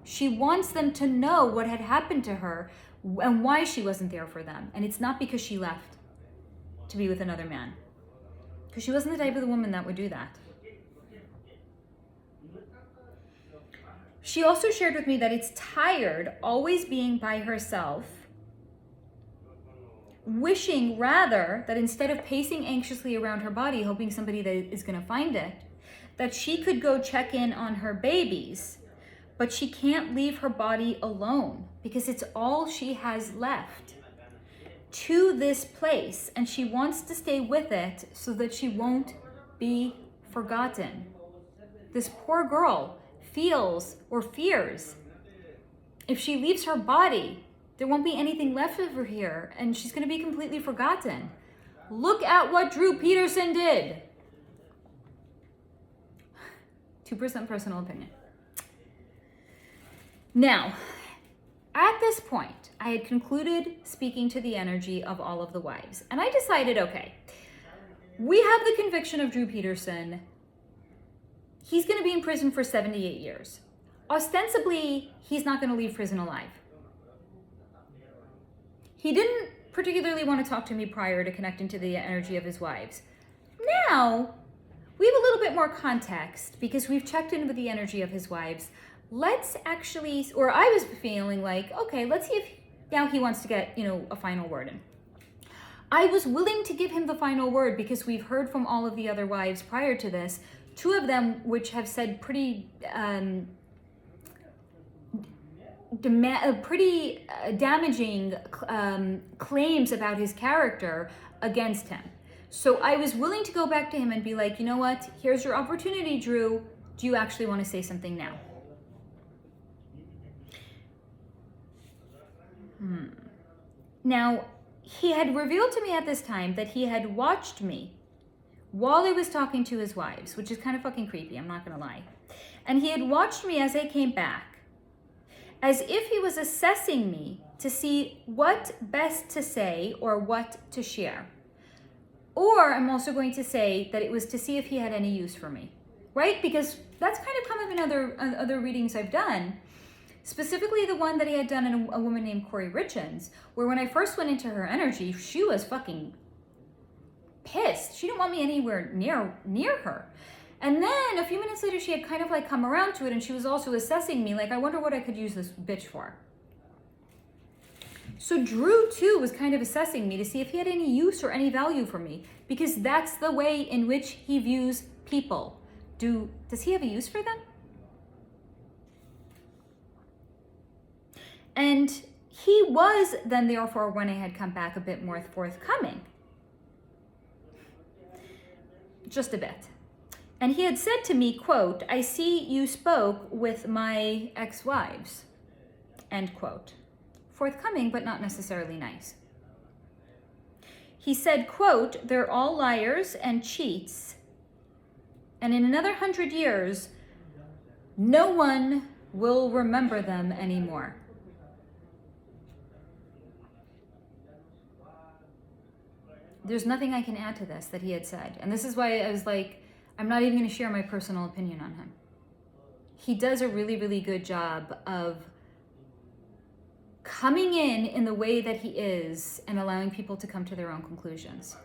She wants them to know what had happened to her and why she wasn't there for them. And it's not because she left to be with another man. Because she wasn't the type of the woman that would do that. She also shared with me that it's tired always being by herself, wishing rather that instead of pacing anxiously around her body, hoping somebody that is going to find it, that she could go check in on her babies, but she can't leave her body alone because it's all she has left to this place, and she wants to stay with it so that she won't be forgotten. This poor girl feels or fears if she leaves her body, there won't be anything left of her here, and she's going to be completely forgotten. Look at what Drew Peterson did. 2% personal opinion. Now, at this point, I had concluded speaking to the energy of all of the wives, and I decided, okay, we have the conviction of Drew Peterson. He's going to be in prison for 78 years. Ostensibly, he's not going to leave prison alive. He didn't particularly want to talk to me prior to connecting to the energy of his wives. Now, we have a little bit more context because we've checked in with the energy of his wives. Let's actually, or I was feeling like, okay, let's see if now he wants to get, a final word in. I was willing to give him the final word because we've heard from all of the other wives prior to this, 2 of them which have said pretty damaging claims about his character against him. So I was willing to go back to him and be like, you know what? Here's your opportunity, Drew. Do you actually want to say something now? Now, he had revealed to me at this time that he had watched me while I was talking to his wives, which is kind of fucking creepy, I'm not going to lie. And he had watched me as I came back, as if he was assessing me to see what best to say or what to share. Or I'm also going to say that it was to see if he had any use for me, right? Because that's kind of come up in other readings I've done, specifically the one that he had done in a woman named Corey Richens, where when I first went into her energy, she was fucking pissed. She didn't want me anywhere near her. And then a few minutes later, she had kind of like come around to it, and she was also assessing me like, I wonder what I could use this bitch for. So Drew too was kind of assessing me to see if he had any use or any value for me, because that's the way in which he views people. Does he have a use for them? And he was then therefore, when I had come back, a bit more forthcoming. Just a bit. And he had said to me, quote, I see you spoke with my ex-wives, end quote. Forthcoming, but not necessarily nice. He said, quote, they're all liars and cheats, and in another 100 years, no one will remember them anymore. There's nothing I can add to this that he had said. And this is why I was like, I'm not even going to share my personal opinion on him. He does a really, really good job of coming in the way that he is and allowing people to come to their own conclusions.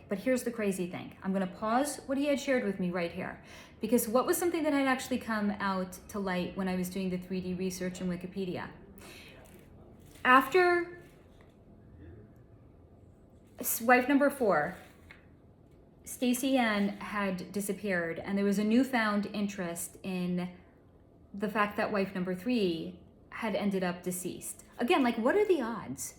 But here's the crazy thing. I'm going to pause what he had shared with me right here, because what was something that had actually come out to light when I was doing the 3D research in Wikipedia. After wife number 4, Stacy Ann had disappeared, and there was a newfound interest in the fact that wife number 3 had ended up deceased. Again, like, what are the odds?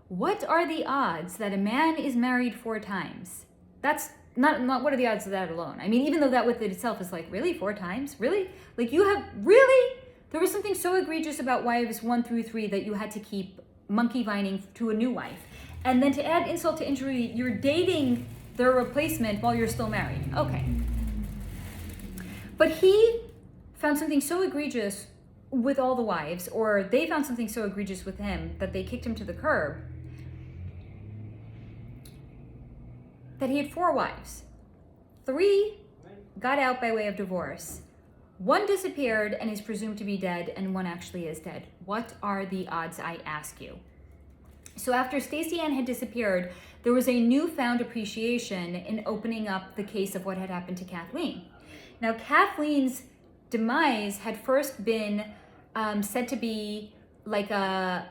What are the odds that a man is married 4 times? That's not what are the odds of that alone? I mean, even though that with it itself is like, really, 4 times? Really? Like, you have, really? There was something so egregious about wives 1 through 3 that you had to keep monkey vining to a new wife. And then to add insult to injury, you're dating their replacement while you're still married. Okay. But he found something so egregious with all the wives, or they found something so egregious with him that they kicked him to the curb, that he had 4 wives. 3 got out by way of divorce. 1 disappeared and is presumed to be dead, and 1 actually is dead. What are the odds, I ask you? So after Stacy Ann had disappeared, there was a newfound appreciation in opening up the case of what had happened to Kathleen. Now, Kathleen's demise had first been said to be like a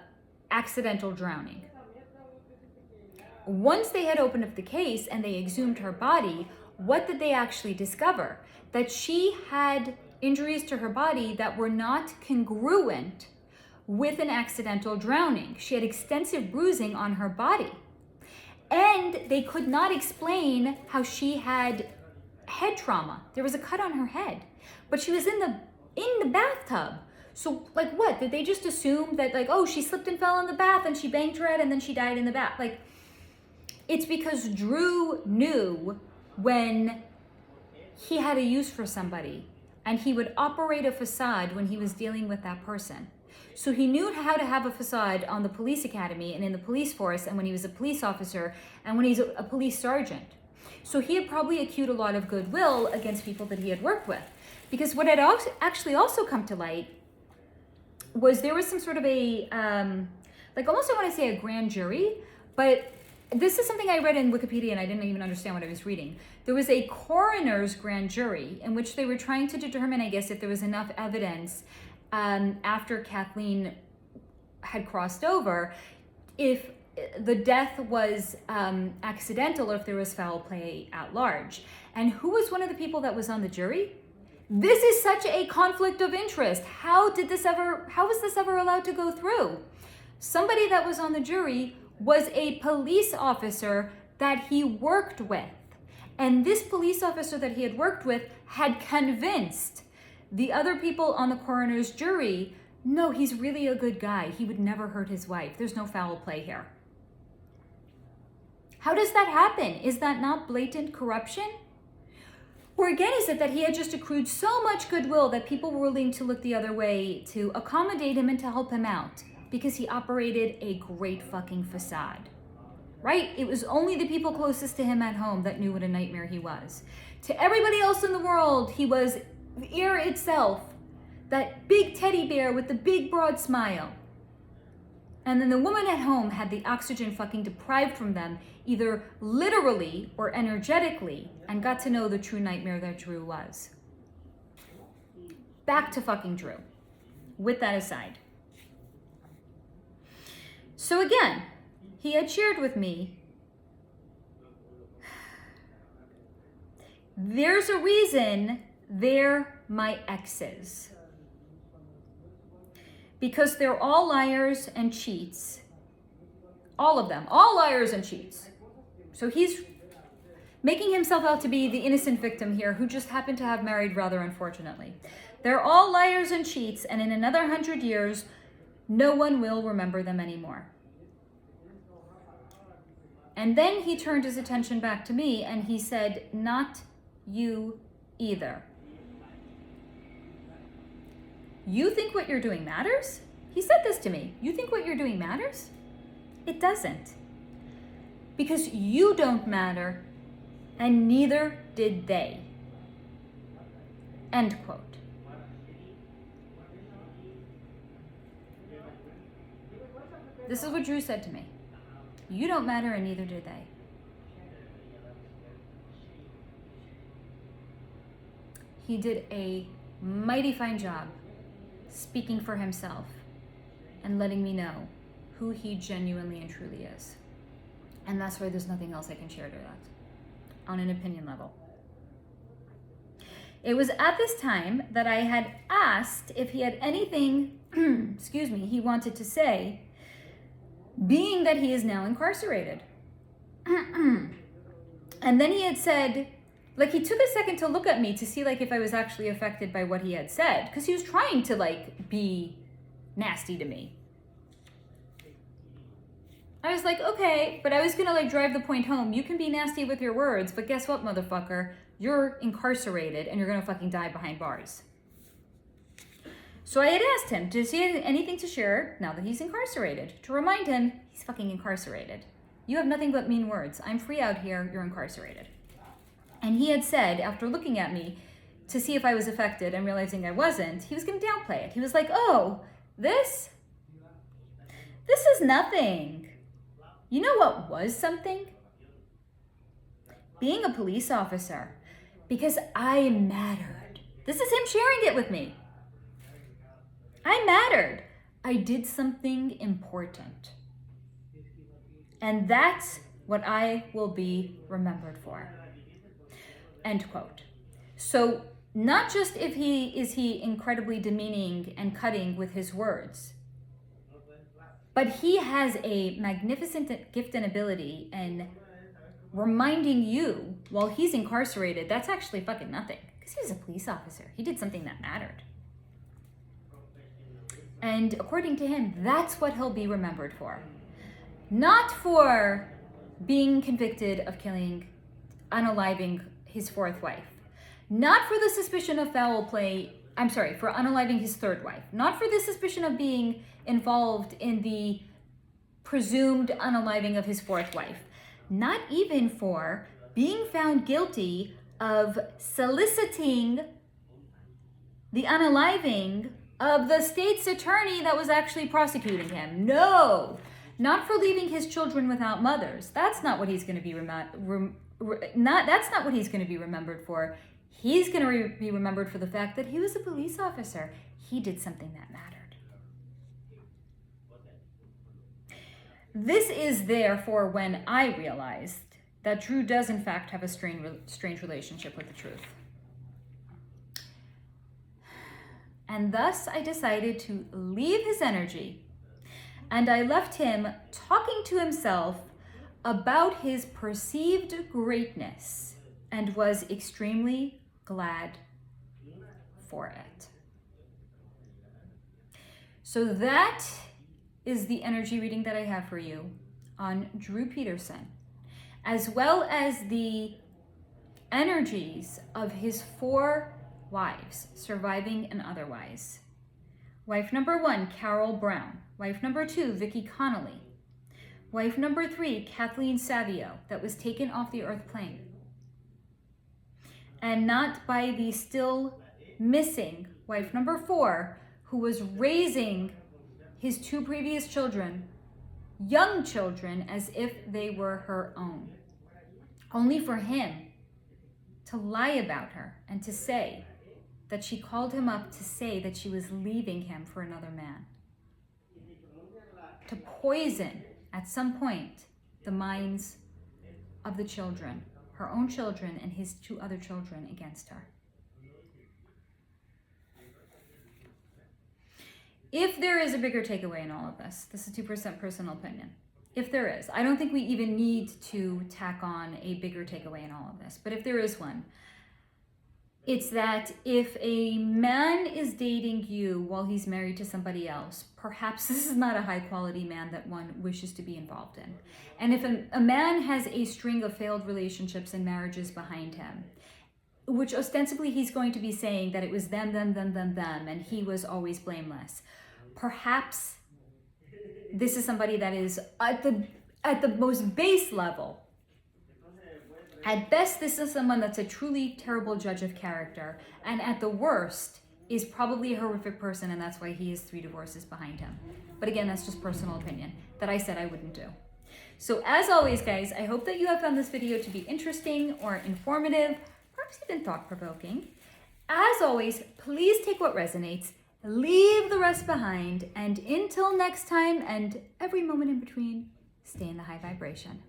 accidental drowning. Once they had opened up the case and they exhumed her body, what did they actually discover? That she had injuries to her body that were not congruent with an accidental drowning. She had extensive bruising on her body. And they could not explain how she had head trauma. There was a cut on her head, but she was in the bathtub. So like what? Did they just assume that like, oh, she slipped and fell in the bath and she banged her head and then she died in the bath? Like, it's because Drew knew when he had a use for somebody and he would operate a facade when he was dealing with that person. So he knew how to have a facade on the police academy and in the police force and when he was a police officer and when he's a police sergeant. So he had probably accrued a lot of goodwill against people that he had worked with. Because what had actually also come to light was there was some sort of a, like almost I want to say a grand jury, but this is something I read in Wikipedia and I didn't even understand what I was reading. There was a coroner's grand jury in which they were trying to determine, I guess, if there was enough evidence after Kathleen had crossed over, if the death was accidental or if there was foul play at large. And who was one of the people that was on the jury? This is such a conflict of interest. How was this ever allowed to go through? Somebody that was on the jury was a police officer that he worked with. And this police officer that he had worked with had convinced the other people on the coroner's jury, no, he's really a good guy. He would never hurt his wife. There's no foul play here. How does that happen? Is that not blatant corruption? Or again, is it that he had just accrued so much goodwill that people were willing to look the other way to accommodate him and to help him out because he operated a great fucking facade, right? It was only the people closest to him at home that knew what a nightmare he was. To everybody else in the world, he was the air itself, that big teddy bear with the big broad smile. And then the woman at home had the oxygen fucking deprived from them, either literally or energetically, and got to know the true nightmare that Drew was. Back to fucking Drew. With that aside. So again, he had shared with me, there's a reason they're my exes. Because they're all liars and cheats. All of them. All liars and cheats. So he's making himself out to be the innocent victim here who just happened to have married rather unfortunately. They're all liars and cheats, and in another 100 years, no one will remember them anymore. And then he turned his attention back to me and he said, not you either. You think what you're doing matters? He said this to me. You think what you're doing matters? It doesn't. Because you don't matter, and neither did they. End quote. This is what Drew said to me. You don't matter, and neither did they. He did a mighty fine job speaking for himself and letting me know who he genuinely and truly is. And that's why there's nothing else I can share to that on an opinion level. It was at this time that I had asked if he had anything, he wanted to say, being that he is now incarcerated. And then he had said, like, he took a second to look at me to see, like, if I was actually affected by what he had said. Because he was trying to, like, be nasty to me. I was like, okay, but I was going to, like, drive the point home. You can be nasty with your words, but guess what, motherfucker? You're incarcerated, and you're going to fucking die behind bars. So I had asked him, does he have anything to share now that he's incarcerated? To remind him, he's fucking incarcerated. You have nothing but mean words. I'm free out here, you're incarcerated. And he had said, after looking at me to see if I was affected and realizing I wasn't, he was going to downplay it. He was like, oh, this is nothing. You know what was something? Being a police officer. Because I mattered. This is him sharing it with me. I mattered. I did something important. And that's what I will be remembered for. End quote. So not just is he incredibly demeaning and cutting with his words, but he has a magnificent gift and ability in reminding you while he's incarcerated, that's actually fucking nothing. Because he was a police officer. He did something that mattered. And according to him, that's what he'll be remembered for. Not for being convicted of unaliving his fourth wife. Not for the suspicion of foul play, for unaliving his third wife. Not for the suspicion of being involved in the presumed unaliving of his fourth wife. Not even for being found guilty of soliciting the unaliving of the state's attorney that was actually prosecuting him. No, not for leaving his children without mothers. That's not what he's going to be that's not what he's going to be remembered for. He's going to be remembered for the fact that he was a police officer. He did something that mattered. This is therefore when I realized that Drew does in fact have a strange relationship with the truth. And thus I decided to leave his energy, and I left him talking to himself about his perceived greatness and was extremely glad for it. So that is the energy reading that I have for you on Drew Peterson, as well as the energies of his 4 wives, surviving and otherwise. Wife number 1, Carol Brown. Wife number 2, Vicki Connelly. Wife number 3, Kathleen Savio, that was taken off the earth plane. And not by the still missing wife number 4, who was raising his 2 previous children, young children, as if they were her own. Only for him to lie about her and to say that she called him up to say that she was leaving him for another man. To poison, at some point, the minds of the children, her own children and his 2 other children against her. If there is a bigger takeaway in all of this, this is 2% personal opinion. If there is, I don't think we even need to tack on a bigger takeaway in all of this, but if there is one, it's that if a man is dating you while he's married to somebody else, perhaps this is not a high quality man that one wishes to be involved in. And if a man has a string of failed relationships and marriages behind him, which ostensibly he's going to be saying that it was them, and he was always blameless, perhaps this is somebody that is at the most base level. At best, this is someone that's a truly terrible judge of character, and at the worst is probably a horrific person, and that's why he has 3 divorces behind him. But again, that's just personal opinion that I said I wouldn't do. So as always, guys, I hope that you have found this video to be interesting or informative, perhaps even thought-provoking. As always, please take what resonates, leave the rest behind, and until next time and every moment in between, stay in the high vibration.